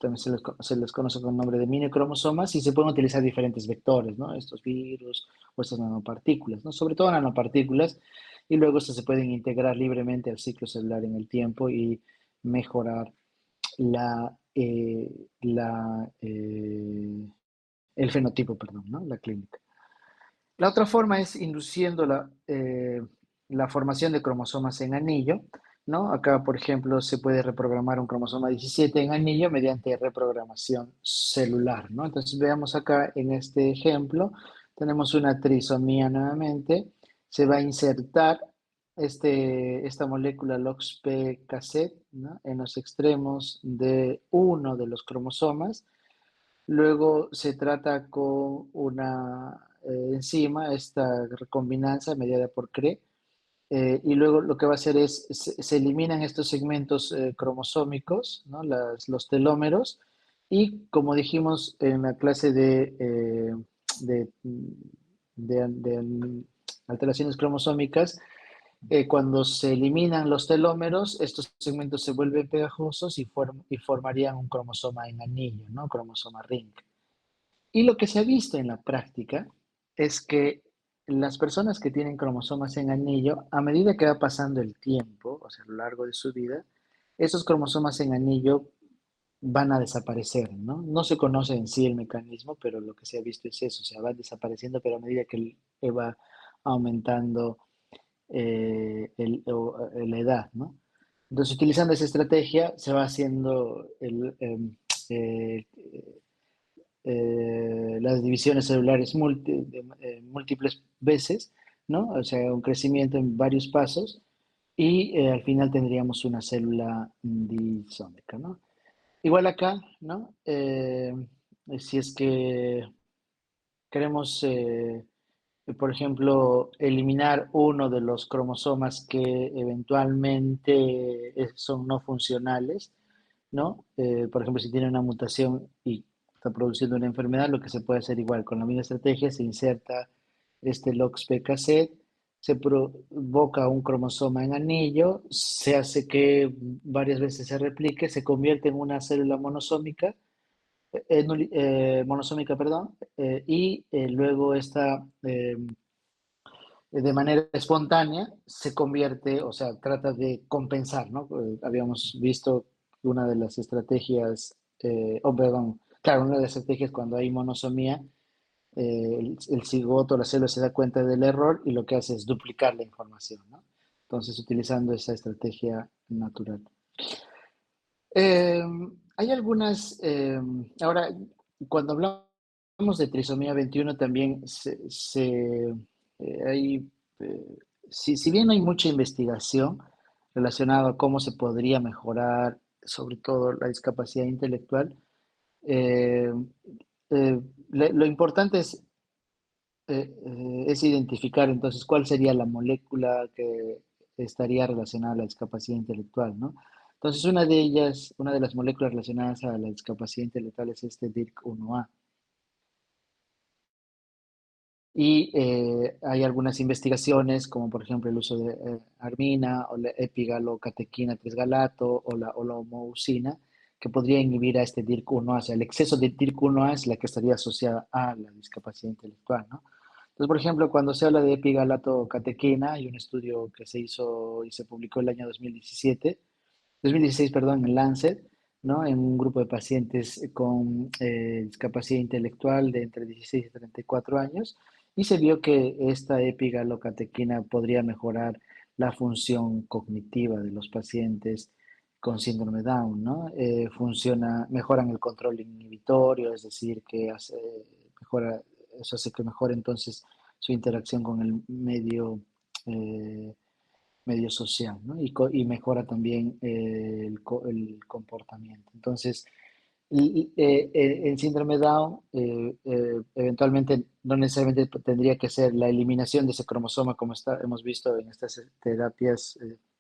también se les conoce con el nombre de minicromosomas y se pueden utilizar diferentes vectores, ¿no? Estos virus o estas nanopartículas, ¿no? Sobre todo nanopartículas, y luego estas se pueden integrar libremente al ciclo celular en el tiempo y mejorar la, eh, la, eh, el fenotipo, perdón, ¿no? La clínica. La otra forma es induciendo la formación de cromosomas en anillo, ¿no? Acá, por ejemplo, se puede reprogramar un cromosoma 17 en anillo mediante reprogramación celular, ¿no? Entonces, veamos acá en este ejemplo, tenemos una trisomía nuevamente, se va a insertar esta molécula LOXP-cassette, ¿no? En los extremos de uno de los cromosomas. Luego se trata con una enzima, esta recombinanza mediada por CRE, y luego lo que va a hacer es, se eliminan estos segmentos cromosómicos, ¿no? Los telómeros, y como dijimos en la clase de, de alteraciones cromosómicas, cuando se eliminan los telómeros, estos segmentos se vuelven pegajosos y formarían un cromosoma en anillo, ¿no? Cromosoma ring. Y lo que se ha visto en la práctica es que las personas que tienen cromosomas en anillo, a medida que va pasando el tiempo, o sea, a lo largo de su vida, esos cromosomas en anillo van a desaparecer, ¿no? No se conoce en sí el mecanismo, pero lo que se ha visto es eso, o sea, van desapareciendo, pero a medida que va aumentando la edad, ¿no? Entonces, utilizando esa estrategia, se va haciendo eh, las divisiones celulares múltiples veces, ¿no? O sea, un crecimiento en varios pasos y al final tendríamos una célula disómica, ¿no? Igual acá, ¿no? Si es que queremos, por ejemplo, eliminar uno de los cromosomas que eventualmente son no funcionales, ¿no? Por ejemplo, si tiene una mutación y está produciendo una enfermedad, lo que se puede hacer igual, con la misma estrategia, se inserta este LOXP cassette, se provoca un cromosoma en anillo, se hace que varias veces se replique, se convierte en una célula monosómica, monosómica, perdón, y luego esta, de manera espontánea, se convierte, o sea, trata de compensar, ¿no? Habíamos visto una de las estrategias, o perdón, claro, una de las estrategias cuando hay monosomía, el cigoto, la célula se da cuenta del error y lo que hace es duplicar la información, ¿no? Entonces, utilizando esa estrategia natural. Eh, hay algunas, ahora, cuando hablamos de trisomía 21 también hay, si bien no hay mucha investigación relacionada a cómo se podría mejorar, sobre todo la discapacidad intelectual, eh, lo importante es identificar entonces cuál sería la molécula que estaría relacionada a la discapacidad intelectual, ¿no? Entonces, una de ellas, una de las moléculas relacionadas a la discapacidad intelectual es este DIRC1A. Y hay algunas investigaciones, como por ejemplo el uso de armina o la epigalocatequina 3-galato o la homousina, que podría inhibir a este DIRC1A. O sea, el exceso de DIRC1A es la que estaría asociada a la discapacidad intelectual, ¿no? Entonces, por ejemplo, cuando se habla de epigalato-catequina, hay un estudio que se hizo y se publicó el año 2016, perdón, en Lancet, ¿no? En un grupo de pacientes con discapacidad intelectual de entre 16 y 34 años, y se vio que esta epigalocatequina podría mejorar la función cognitiva de los pacientes con síndrome Down, ¿no? Mejoran el control inhibitorio, es decir, que mejora, eso hace que mejore entonces su interacción con el eh, medio social, ¿no? Y mejora también el comportamiento. Entonces, En síndrome Down, eventualmente no necesariamente tendría que ser la eliminación de ese cromosoma como hemos visto en estas terapias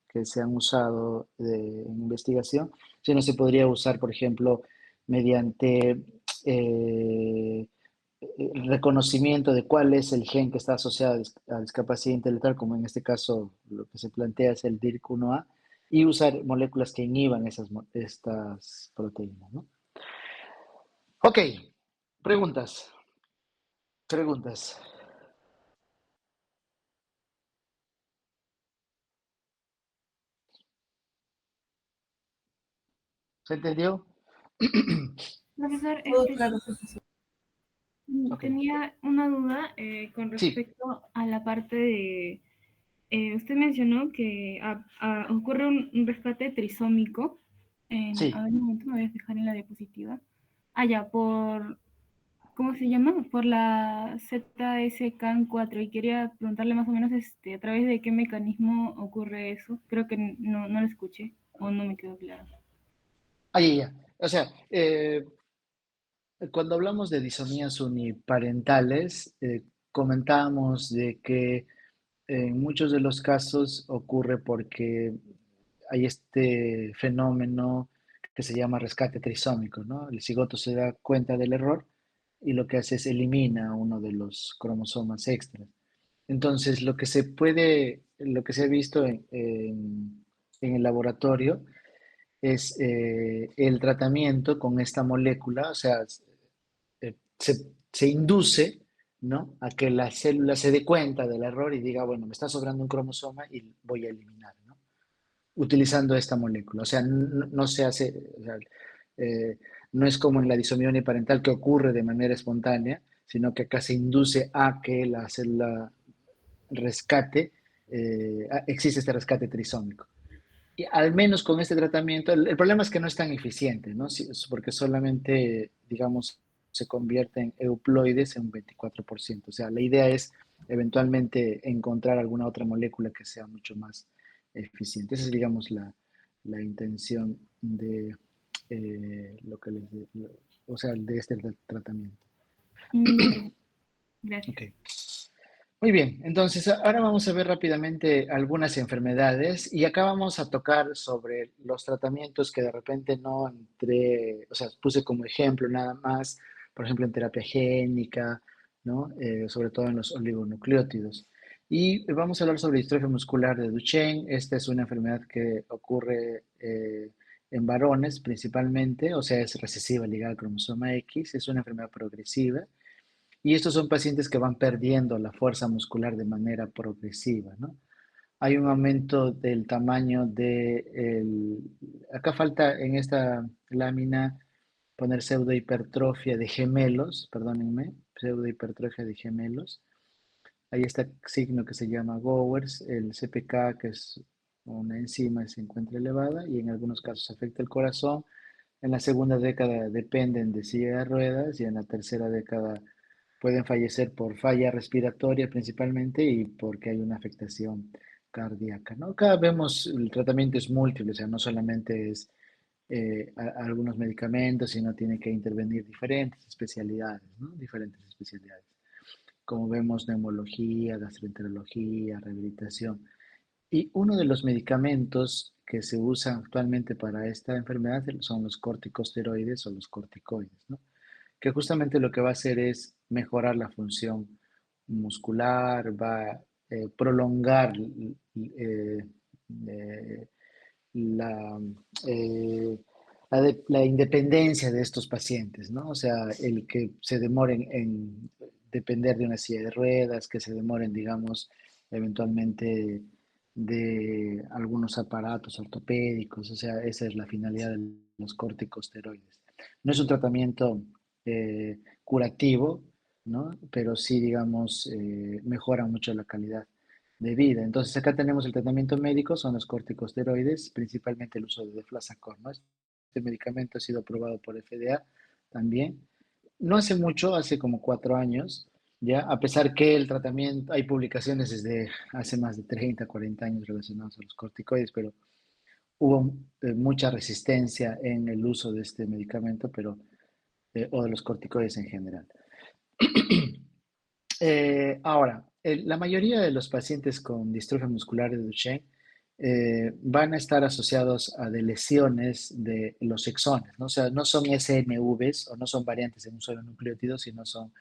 que se han usado en investigación, sino se podría usar, por ejemplo, mediante el reconocimiento de cuál es el gen que está asociado a discapacidad intelectual, como en este caso lo que se plantea es el DIRC1A, y usar moléculas que inhiban estas proteínas, ¿no? Ok, preguntas, preguntas. ¿Se entendió? Profesor, Todo claro, profesor. Ok, tenía una duda con sí, respecto a la parte de, usted mencionó que ocurre un rescate trisómico. A sí. ver, un momento, me voy a fijar en la diapositiva. Ah, ya, ¿cómo se llama? Por la ZSCAN4 y quería preguntarle más o menos a través de qué mecanismo ocurre eso. Creo que no lo escuché o no me quedó claro. Ahí ya. O sea, cuando hablamos de disonías uniparentales, comentábamos de que en muchos de los casos ocurre porque hay este fenómeno que se llama rescate trisómico, ¿no? El cigoto se da cuenta del error y lo que hace es elimina uno de los cromosomas extras. Entonces, lo que se ha visto en el laboratorio es el tratamiento con esta molécula, o sea, se induce, ¿no? A que la célula se dé cuenta del error y diga, bueno, me está sobrando un cromosoma y voy a eliminar, ¿no? Utilizando esta molécula. O sea, no se hace, o sea, eh, no es como en la disomía uniparental que ocurre de manera espontánea, sino que acá se induce a que la célula rescate, existe este rescate trisómico. Y al menos con este tratamiento, el problema es que no es tan eficiente, ¿no? Porque solamente, digamos, se convierte en euploides en un 24%. O sea, la idea es eventualmente encontrar alguna otra molécula que sea mucho más eficiente. Esa es, digamos, la intención de lo que o sea, de este tratamiento. Ya, gracias. Ok. Muy bien, entonces ahora vamos a ver rápidamente algunas enfermedades y acá vamos a tocar sobre los tratamientos que de repente no entré, o sea, puse como ejemplo nada más, por ejemplo en terapia génica, ¿no? Sobre todo en los oligonucleótidos. Y vamos a hablar sobre distrofia muscular de Duchenne. Esta es una enfermedad que ocurre en varones principalmente, o sea, es recesiva ligada al cromosoma X, es una enfermedad progresiva y estos son pacientes que van perdiendo la fuerza muscular de manera progresiva, ¿no? Hay un aumento del tamaño acá falta en esta lámina poner pseudohipertrofia de gemelos, perdónenme, pseudohipertrofia de gemelos. Ahí está el signo que se llama Gowers, el CPK, que es una enzima que se encuentra elevada y en algunos casos afecta el corazón. En la segunda década dependen de silla de ruedas y en la tercera década pueden fallecer por falla respiratoria principalmente y porque hay una afectación cardíaca, ¿no? Acá vemos el tratamiento es múltiple, o sea, no solamente es algunos medicamentos, sino tiene que intervenir diferentes especialidades, ¿no? Diferentes especialidades. Como vemos, neumología, gastroenterología, rehabilitación. Y uno de los medicamentos que se usan actualmente para esta enfermedad son los corticosteroides o los corticoides, ¿no? Que justamente lo que va a hacer es mejorar la función muscular, va a prolongar eh, eh, la, eh, la independencia de estos pacientes, ¿no? O sea, el que se demoren en depender de una silla de ruedas, que se demoren, digamos, eventualmente de algunos aparatos ortopédicos, o sea, esa es la finalidad de los corticosteroides. No es un tratamiento curativo, ¿no? Pero sí, digamos, mejora mucho la calidad de vida. Entonces, acá tenemos el tratamiento médico, son los corticosteroides, principalmente el uso de deflazacort, ¿no? Este medicamento ha sido aprobado por FDA también. No hace mucho, hace como 4 años, ya, a pesar que el tratamiento, hay publicaciones desde hace más de 30, 40 años relacionados a los corticoides, pero hubo mucha resistencia en el uso de este medicamento, pero, o de los corticoides en general. Ahora, la mayoría de los pacientes con distrofia muscular de Duchenne van a estar asociados a de lesiones de los exones, ¿no? O sea, no son SNVs o no son variantes en un solo nucleótido, sino son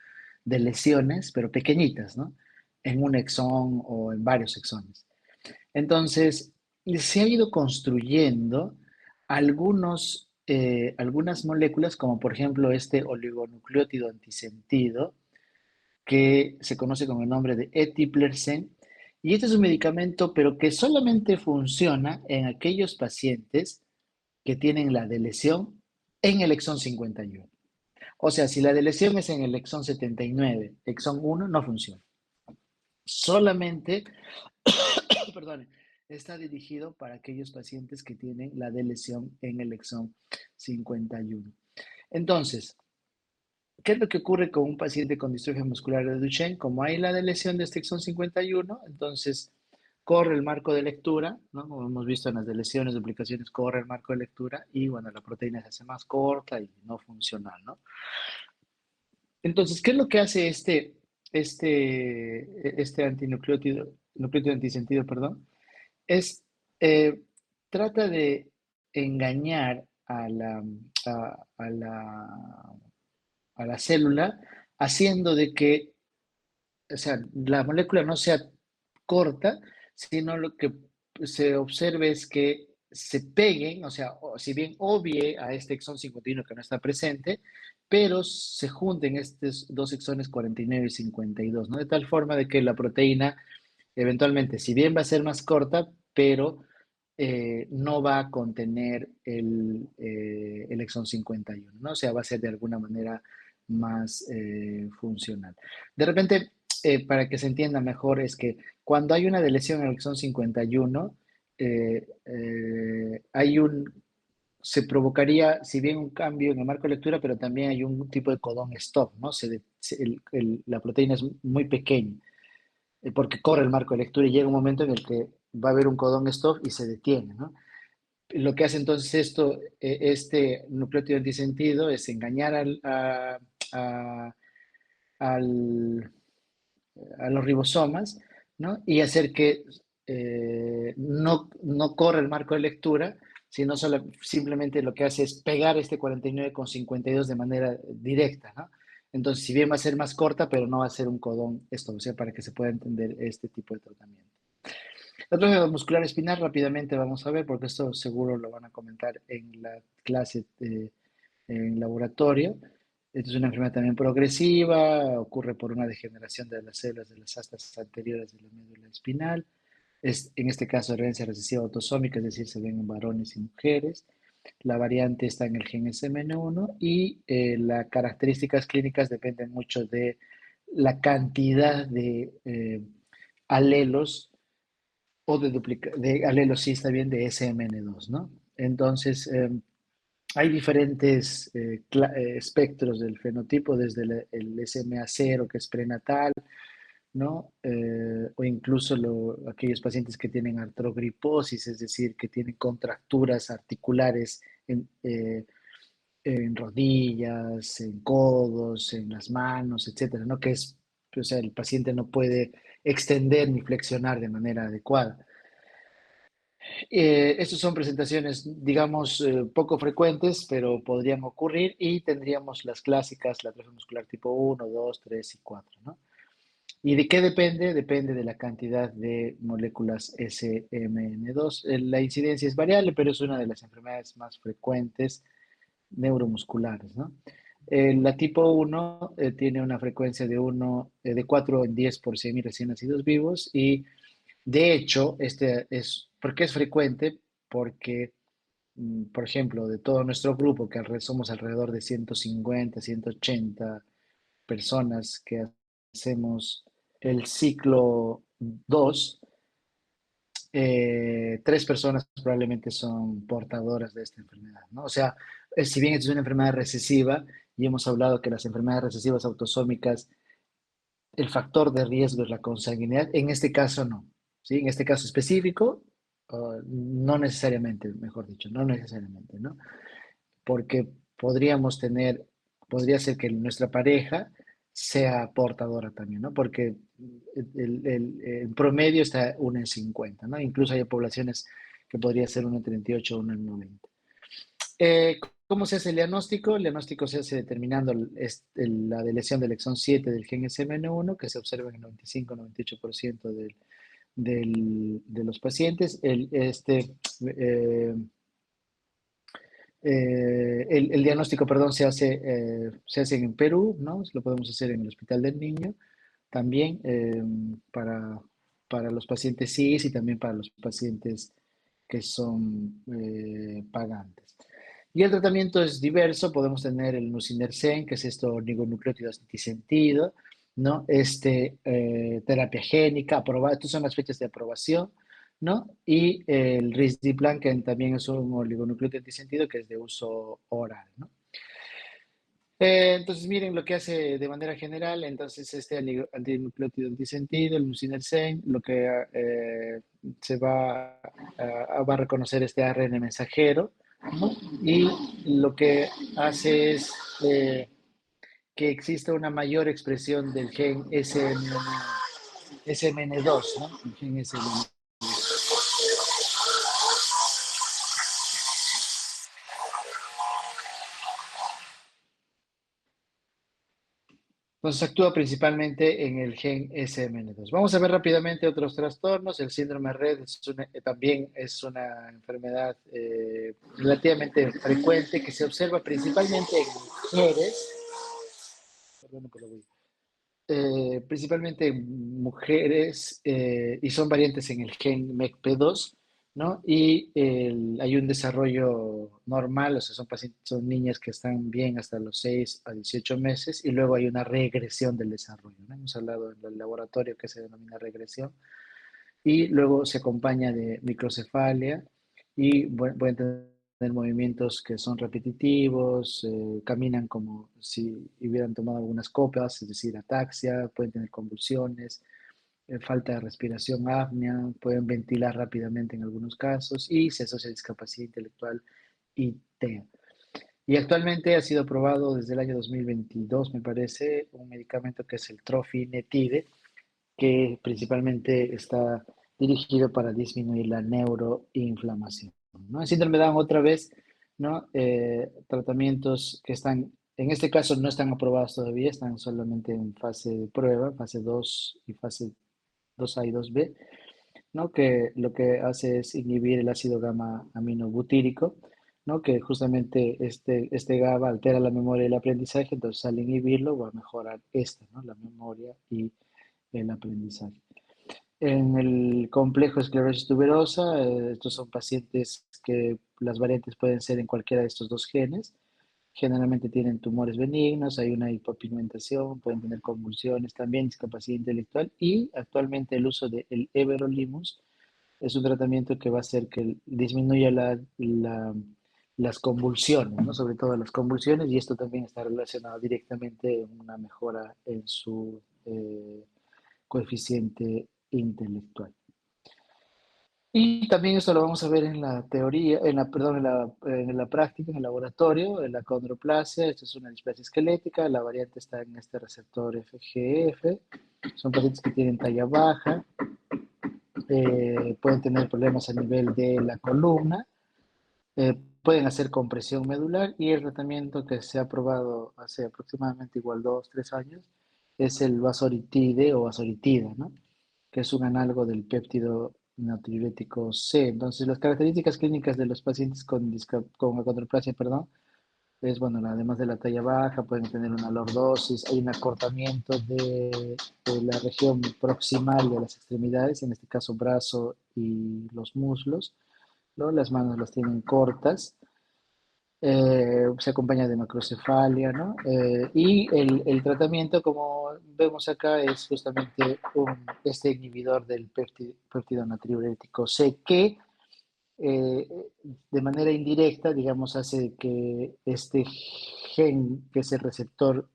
de lesiones, pero pequeñitas, ¿no? En un exón o en varios exones. Entonces, se ha ido construyendo algunas moléculas, como por ejemplo este oligonucleótido antisentido, que se conoce con el nombre de Etiplersen. Y este es un medicamento, pero que solamente funciona en aquellos pacientes que tienen la deleción en el exón 51. O sea, si la deleción es en el exón 79, exón 1, no funciona. Solamente, perdón, está dirigido para aquellos pacientes que tienen la deleción en el exón 51. Entonces, ¿qué es lo que ocurre con un paciente con distrofia muscular de Duchenne? Como hay la lesión de este exón 51, entonces corre el marco de lectura, ¿no? Como hemos visto en las lesiones, duplicaciones, corre el marco de lectura y, bueno, la proteína se hace más corta y no funcional, ¿no? Entonces, ¿qué es lo que hace este nucleótido antisentido, perdón? Es, eh, trata de engañar a la célula, haciendo de que, o sea, la molécula no sea corta, sino lo que se observe es que se peguen, o sea, si bien obvie a este exón 51 que no está presente, pero se junten estos dos exones 49 y 52, ¿no? De tal forma de que la proteína eventualmente, si bien va a ser más corta, pero no va a contener el exón 51, ¿no? O sea, va a ser de alguna manera más funcional. De repente, para que se entienda mejor, es que cuando hay una deleción en el exón 51, hay se provocaría, si bien un cambio en el marco de lectura, pero también hay un tipo de codón stop, ¿no? La proteína es muy pequeña porque corre el marco de lectura y llega un momento en el que va a haber un codón stop y se detiene, ¿no? Lo que hace entonces este nucleótido antisentido es engañar a- al- a los ribosomas, ¿no? Y hacer que no corra el marco de lectura, sino simplemente lo que hace es pegar este 49 con 52 de manera directa, ¿no? Entonces, si bien va a ser más corta, pero no va a ser un codón esto, o sea, para que se pueda entender este tipo de tratamiento. La atrofia muscular espinal rápidamente vamos a ver, porque esto seguro lo van a comentar en la clase en laboratorio. Esta es una enfermedad también progresiva, ocurre por una degeneración de las células de las astas anteriores de la médula espinal. En este caso, herencia recesiva autosómica, es decir, se ven en varones y mujeres. La variante está en el gen SMN1 y las características clínicas dependen mucho de la cantidad de alelos o de alelos, sí está bien, de SMN2, ¿no? Entonces, hay diferentes espectros del fenotipo, desde el SMA0, que es prenatal, ¿no? O incluso aquellos pacientes que tienen artrogriposis, es decir, que tienen contracturas articulares en rodillas, en codos, en las manos, etcétera, ¿no? O sea, el paciente no puede extender ni flexionar de manera adecuada. Estas son presentaciones, digamos, poco frecuentes, pero podrían ocurrir y tendríamos las clásicas, la atrofia muscular tipo 1, 2, 3 y 4, ¿no? ¿Y de qué depende? Depende de la cantidad de moléculas SMN2. La incidencia es variable, pero es una de las enfermedades más frecuentes neuromusculares, ¿no? La tipo 1 tiene una frecuencia de 4 en 10 por 100.000 recién nacidos vivos y de hecho, ¿por qué es frecuente? Porque, por ejemplo, de todo nuestro grupo, que somos alrededor de 150, 180 personas que hacemos el ciclo 2, 3 personas probablemente son portadoras de esta enfermedad, ¿no? O sea, si bien es una enfermedad recesiva, y hemos hablado que las enfermedades recesivas autosómicas, el factor de riesgo es la consanguinidad, en este caso no, ¿sí? En este caso específico, no necesariamente, mejor dicho, no necesariamente, ¿no? Porque podría ser que nuestra pareja sea portadora también, ¿no? Porque el promedio está 1 en 50, ¿no? Incluso hay poblaciones que podría ser 1 en 38 o 1 en 90. Eh, ¿Cómo se hace el diagnóstico? El diagnóstico se hace determinando la deleción del exón 7 del gen SMN1, que se observa en el 95-98% de los pacientes. El diagnóstico, perdón, se hace en Perú, ¿no? Lo podemos hacer en el Hospital del Niño, también para, para los pacientes CIS y también para los pacientes que son pagantes. Y el tratamiento es diverso, podemos tener el nusinersen, que es esto oligonucleótidos antisentido, ¿no? Terapia génica, aprobada, estas son las fechas de aprobación, ¿no? Y el risdiplam, que también es un oligonucleótido antisentido, que es de uso oral, ¿no? Entonces, miren lo que hace de manera general. Entonces, este antinucleótido antisentido, el nusinersen, lo que va a reconocer este ARN mensajero, ¿no? Y lo que hace es que exista una mayor expresión del gen SMN2, ¿no? El gen SMN2. Entonces actúa principalmente en el gen SMN2. Vamos a ver rápidamente otros trastornos. El síndrome Red también es una enfermedad relativamente frecuente que se observa principalmente en mujeres. Perdón por lo principalmente mujeres, y son variantes en el gen MECP2, ¿no? Y hay un desarrollo normal, o sea, son niñas que están bien hasta los 6 a 18 meses, y luego hay una regresión del desarrollo, ¿no? Hemos hablado en el laboratorio que se denomina regresión, y luego se acompaña de microcefalia y pueden tener movimientos que son repetitivos, caminan como si hubieran tomado algunas copas, es decir, ataxia, pueden tener convulsiones, falta de respiración, apnea, pueden ventilar rápidamente en algunos casos y se asocia a discapacidad intelectual y TEA. Y actualmente ha sido aprobado desde el año 2022, me parece, un medicamento que es el trofinetide, que principalmente está dirigido para disminuir la neuroinflamación, ¿no? El síndrome de Down, otra vez, ¿no? Tratamientos que están, en este caso no están aprobados todavía, están solamente en fase de prueba, fase 2 y fase 2A y 2B, ¿no? Que lo que hace es inhibir el ácido gamma aminobutírico, ¿no? Que justamente este GABA altera la memoria y el aprendizaje, entonces al inhibirlo va a mejorar ¿no? La memoria y el aprendizaje. En el complejo esclerosis tuberosa, estos son pacientes que las variantes pueden ser en cualquiera de estos dos genes. Generalmente tienen tumores benignos, hay una hipopigmentación, pueden tener convulsiones, también discapacidad intelectual y actualmente el uso del everolimus es un tratamiento que va a hacer que disminuya las convulsiones, ¿no? Sobre todo las convulsiones, y esto también está relacionado directamente en una mejora en su coeficiente intelectual. Y también esto lo vamos a ver en la teoría, perdón, en la práctica, en el laboratorio, en la condroplasia. Esto es una displasia esquelética, la variante está en este receptor FGF. Son pacientes que tienen talla baja, pueden tener problemas a nivel de la columna, pueden hacer compresión medular, y el tratamiento que se ha probado hace aproximadamente igual 2 o 3 años es el vasoritide o vasoritida, ¿no? Que es un análogo del péptido natriurético C. Entonces, las características clínicas de los pacientes con achondroplasia, perdón, es, bueno, además de la talla baja, pueden tener una lordosis, hay un acortamiento de la región proximal de las extremidades, en este caso brazo y los muslos, ¿no? Las manos las tienen cortas, se acompaña de macrocefalia, ¿no? Y el tratamiento, como vemos acá, es justamente este inhibidor del péptido natriurético C, que eh, de manera indirecta, digamos, hace que este gen, que es el receptor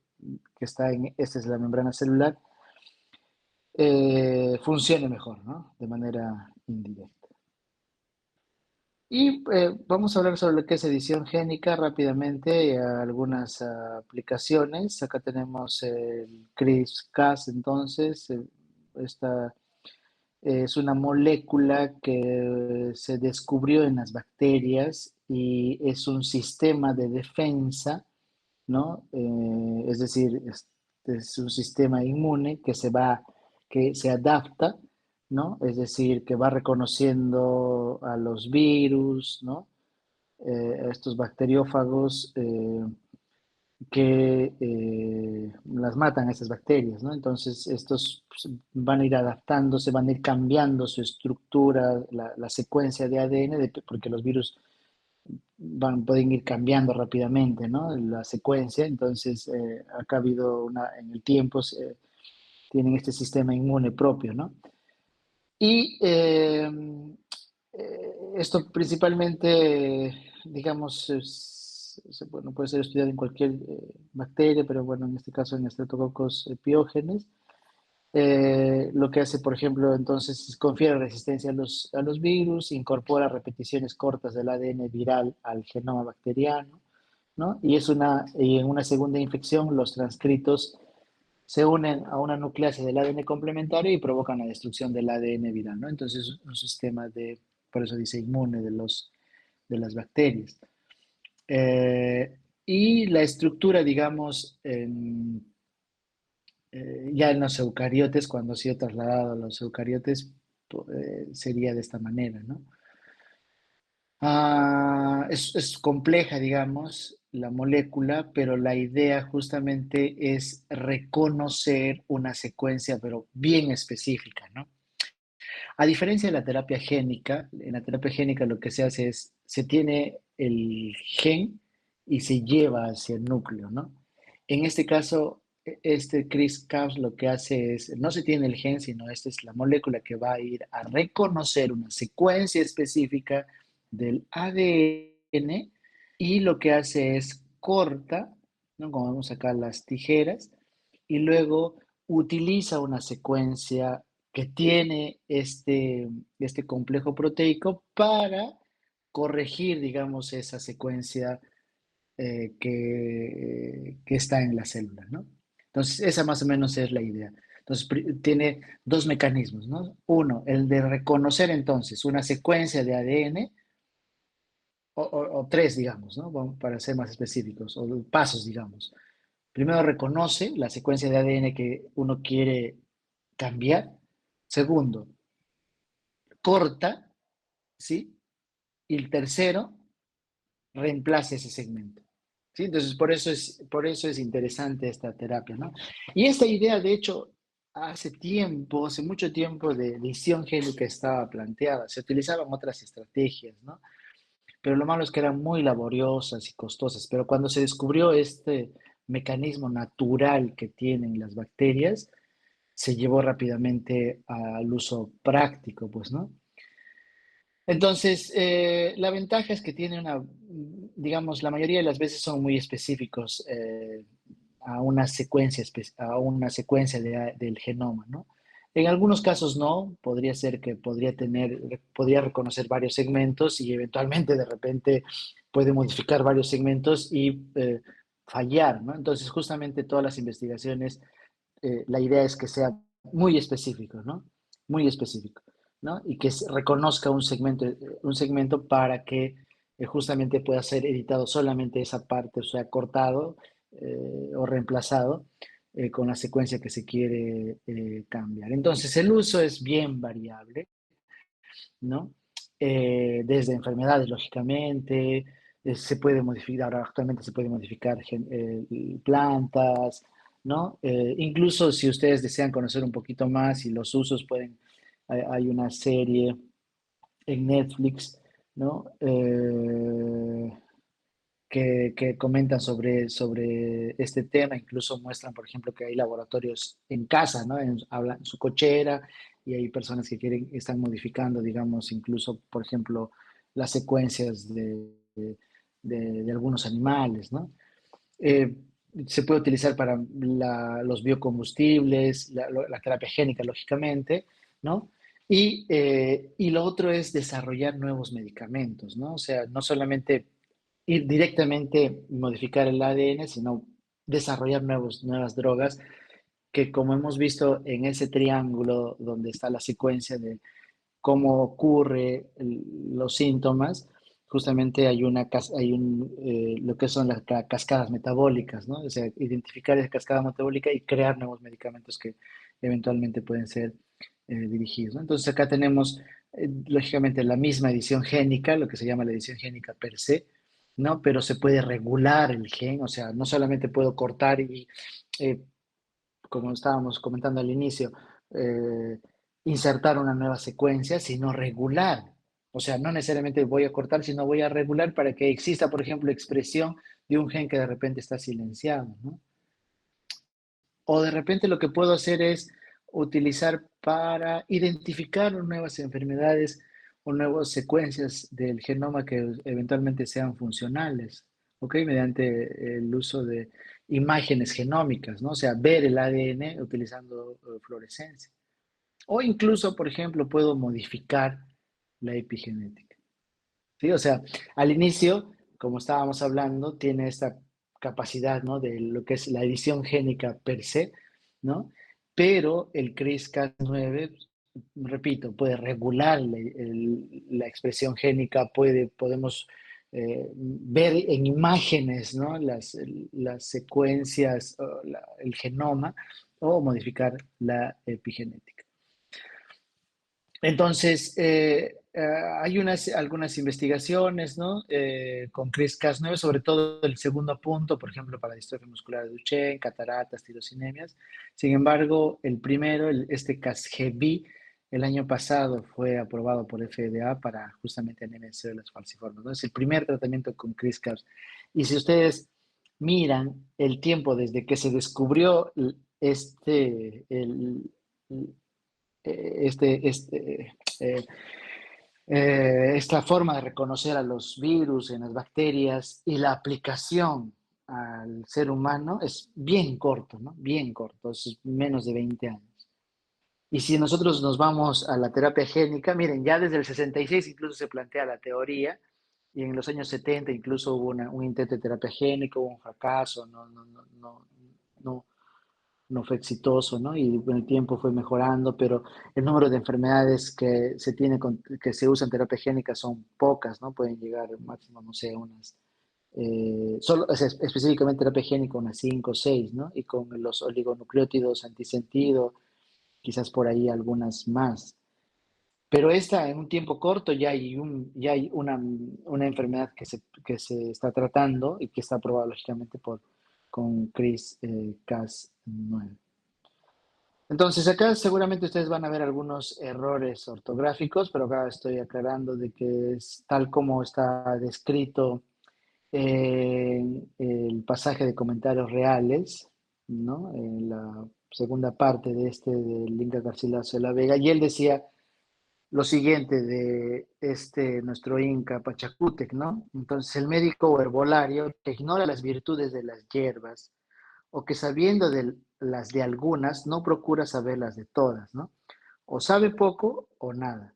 que está esta es la membrana celular, funcione mejor, ¿no? De manera indirecta. Y vamos a hablar sobre lo que es edición génica rápidamente, algunas aplicaciones. Acá tenemos el CRISPR-Cas, entonces, esta es una molécula que se descubrió en las bacterias y es un sistema de defensa, ¿no? Es decir, es un sistema inmune que se adapta, ¿no? Es decir, que va reconociendo a los virus, ¿no? A estos bacteriófagos que las matan a esas bacterias, ¿no? Entonces, estos pues, van a ir adaptándose, van a ir cambiando su estructura, la secuencia de ADN, porque los virus pueden ir cambiando rápidamente, ¿no? La secuencia. Entonces, acá ha habido en el tiempo, tienen este sistema inmune propio, ¿no? Y esto principalmente, digamos, bueno, puede ser estudiado en cualquier bacteria, pero bueno, en este caso en Streptococcus pyogenes. Lo que hace, por ejemplo, entonces es confiere resistencia a los virus, incorpora repeticiones cortas del ADN viral al genoma bacteriano, ¿no? Y en una segunda infección, los transcritos se unen a una nucleasa del ADN complementario y provocan la destrucción del ADN viral, ¿no? Entonces, es un sistema por eso dice inmune de las bacterias. Eh, y la estructura, digamos, ya en los eucariotes, cuando ha sido trasladado a los eucariotes, sería de esta manera, ¿no? Es compleja, digamos, la molécula, pero la idea justamente es reconocer una secuencia, pero bien específica, ¿no? A diferencia de la terapia génica, en la terapia génica lo que se hace es, se tiene el gen y se lleva hacia el núcleo, ¿no? En este caso, este CRISPR-Cas lo que hace es, no se tiene el gen, sino esta es la molécula que va a ir a reconocer una secuencia específica del ADN y lo que hace es corta, ¿no? Como vemos acá las tijeras, y luego utiliza una secuencia que tiene este complejo proteico para corregir, digamos, esa secuencia que está en la célula, ¿no? Entonces, esa más o menos es la idea. Entonces, tiene dos mecanismos, ¿no? Uno, el de reconocer entonces una secuencia de ADN, o tres, digamos, ¿no? Para ser más específicos, o pasos, digamos. Primero, reconoce la secuencia de ADN que uno quiere cambiar. Segundo, corta, ¿sí? Y el tercero, reemplaza ese segmento. ¿Sí? Entonces, por eso es interesante esta terapia, ¿no? Y esta idea, de hecho, hace mucho tiempo, de edición génica estaba planteada. Se utilizaban otras estrategias, ¿no? Pero lo malo es que eran muy laboriosas y costosas. Pero cuando se descubrió este mecanismo natural que tienen las bacterias, se llevó rápidamente al uso práctico, pues, ¿no? Entonces, la ventaja es que tiene digamos, la mayoría de las veces son muy específicos a una secuencia del genoma, ¿no? En algunos casos no, podría ser que podría reconocer varios segmentos y eventualmente de repente puede modificar varios segmentos y fallar, ¿no? Entonces, justamente todas las investigaciones, la idea es que sea muy específico, ¿no? Muy específico, ¿no? Y que reconozca un segmento para que justamente pueda ser editado solamente esa parte, o sea, cortado o reemplazado con la secuencia que se quiere cambiar. Entonces, el uso es bien variable, ¿no? Desde enfermedades, lógicamente, se puede modificar, ahora actualmente se puede modificar plantas, ¿no? Incluso si ustedes desean conocer un poquito más y los usos hay una serie en Netflix, ¿no? Que comentan sobre este tema, incluso muestran, por ejemplo, que hay laboratorios en casa, ¿no? Hablan en su cochera y hay personas que están modificando, digamos, incluso, por ejemplo, las secuencias de algunos animales, ¿no? Eh, Se puede utilizar para los biocombustibles, la terapia génica, lógicamente, ¿no? Y lo otro es desarrollar nuevos medicamentos, ¿no? O sea, no solamente ir directamente modificar el ADN, sino desarrollar nuevas drogas que, como hemos visto en ese triángulo donde está la secuencia de cómo ocurre los síntomas, justamente lo que son las cascadas metabólicas, ¿no? O sea, identificar esa cascada metabólica y crear nuevos medicamentos que eventualmente pueden ser dirigidos, ¿no? Entonces acá tenemos, lógicamente, la misma edición génica, lo que se llama la edición génica per se, ¿no? Pero se puede regular el gen, o sea, no solamente puedo cortar y eh, como estábamos comentando al inicio, eh, insertar una nueva secuencia, sino regular. O sea, no necesariamente voy a cortar, sino voy a regular para que exista, por ejemplo, expresión de un gen que de repente está silenciado, ¿no? O de repente lo que puedo hacer es utilizar para identificar nuevas enfermedades o nuevas secuencias del genoma que eventualmente sean funcionales, ¿ok? Mediante el uso de imágenes genómicas, ¿no? O sea, ver el ADN utilizando fluorescencia. O incluso, por ejemplo, puedo modificar la epigenética. ¿Sí? O sea, al inicio, como estábamos hablando, tiene esta capacidad, ¿no? De lo que es la edición génica per se, ¿no? Pero el CRISPR-Cas9, repito, puede regular la expresión génica, podemos ver en imágenes, ¿no? Las secuencias, el genoma, o modificar la epigenética. Entonces, hay algunas investigaciones, ¿no? Con CRISPR-Cas9, sobre todo el segundo punto, por ejemplo, para distrofia muscular de Duchenne, cataratas, tirosinemias. Sin embargo, el primero, este Casgevy, el año pasado fue aprobado por FDA para justamente anemia de células falciformes, ¿no? Es el primer tratamiento con CRISPR. Y si ustedes miran el tiempo desde que se descubrió eh, esta forma de reconocer a los virus en las bacterias y la aplicación al ser humano es bien corto, ¿no? Bien corto, es menos de 20 años. Y si nosotros nos vamos a la terapia génica, miren, ya desde el 66 incluso se plantea la teoría, y en los años 70 incluso hubo un intento de terapia génica, hubo un fracaso, no, no fue exitoso, ¿no? Y con el tiempo fue mejorando, pero el número de enfermedades que se usan terapia génica son pocas, ¿no? Pueden llegar máximo, no sé, unas, solo, o sea, específicamente terapia génica unas 5 o 6, ¿no? Y con los oligonucleótidos antisentido, quizás por ahí algunas más. Pero esta, en un tiempo corto, ya hay una enfermedad que se está tratando y que está aprobada lógicamente con CRISPR-Cas9. Entonces, acá seguramente ustedes van a ver algunos errores ortográficos, pero acá estoy aclarando de que es tal como está descrito en el pasaje de comentarios reales, ¿no? En la segunda parte del Inca Garcilaso de la Vega, y él decía lo siguiente de nuestro Inca Pachacútec, ¿no? Entonces, el médico o herbolario que ignora las virtudes de las hierbas o que sabiendo de las de algunas no procura saberlas de todas, ¿no? O sabe poco o nada.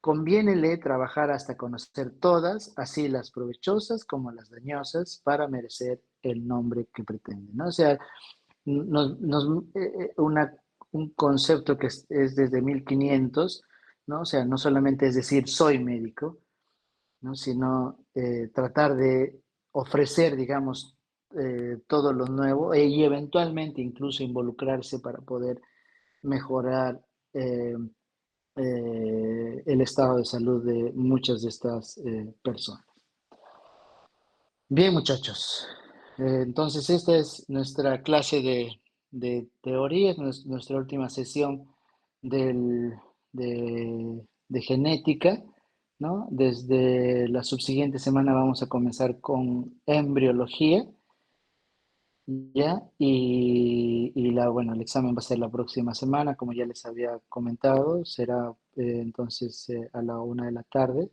Conviénele trabajar hasta conocer todas, así las provechosas como las dañosas, para merecer el nombre que pretende, ¿no? O sea, un concepto que es desde 1500, ¿no? O sea, no solamente es decir soy médico, ¿no? Sino tratar de ofrecer, digamos, todo lo nuevo y eventualmente incluso involucrarse para poder mejorar eh, el estado de salud de muchas de estas personas. Bien, muchachos. Entonces, esta es nuestra clase de teoría, es nuestra última sesión de genética, ¿no? Desde la subsiguiente semana vamos a comenzar con embriología, ¿ya? Bueno, el examen va a ser la próxima semana, como ya les había comentado, será entonces a la 1 de la tarde.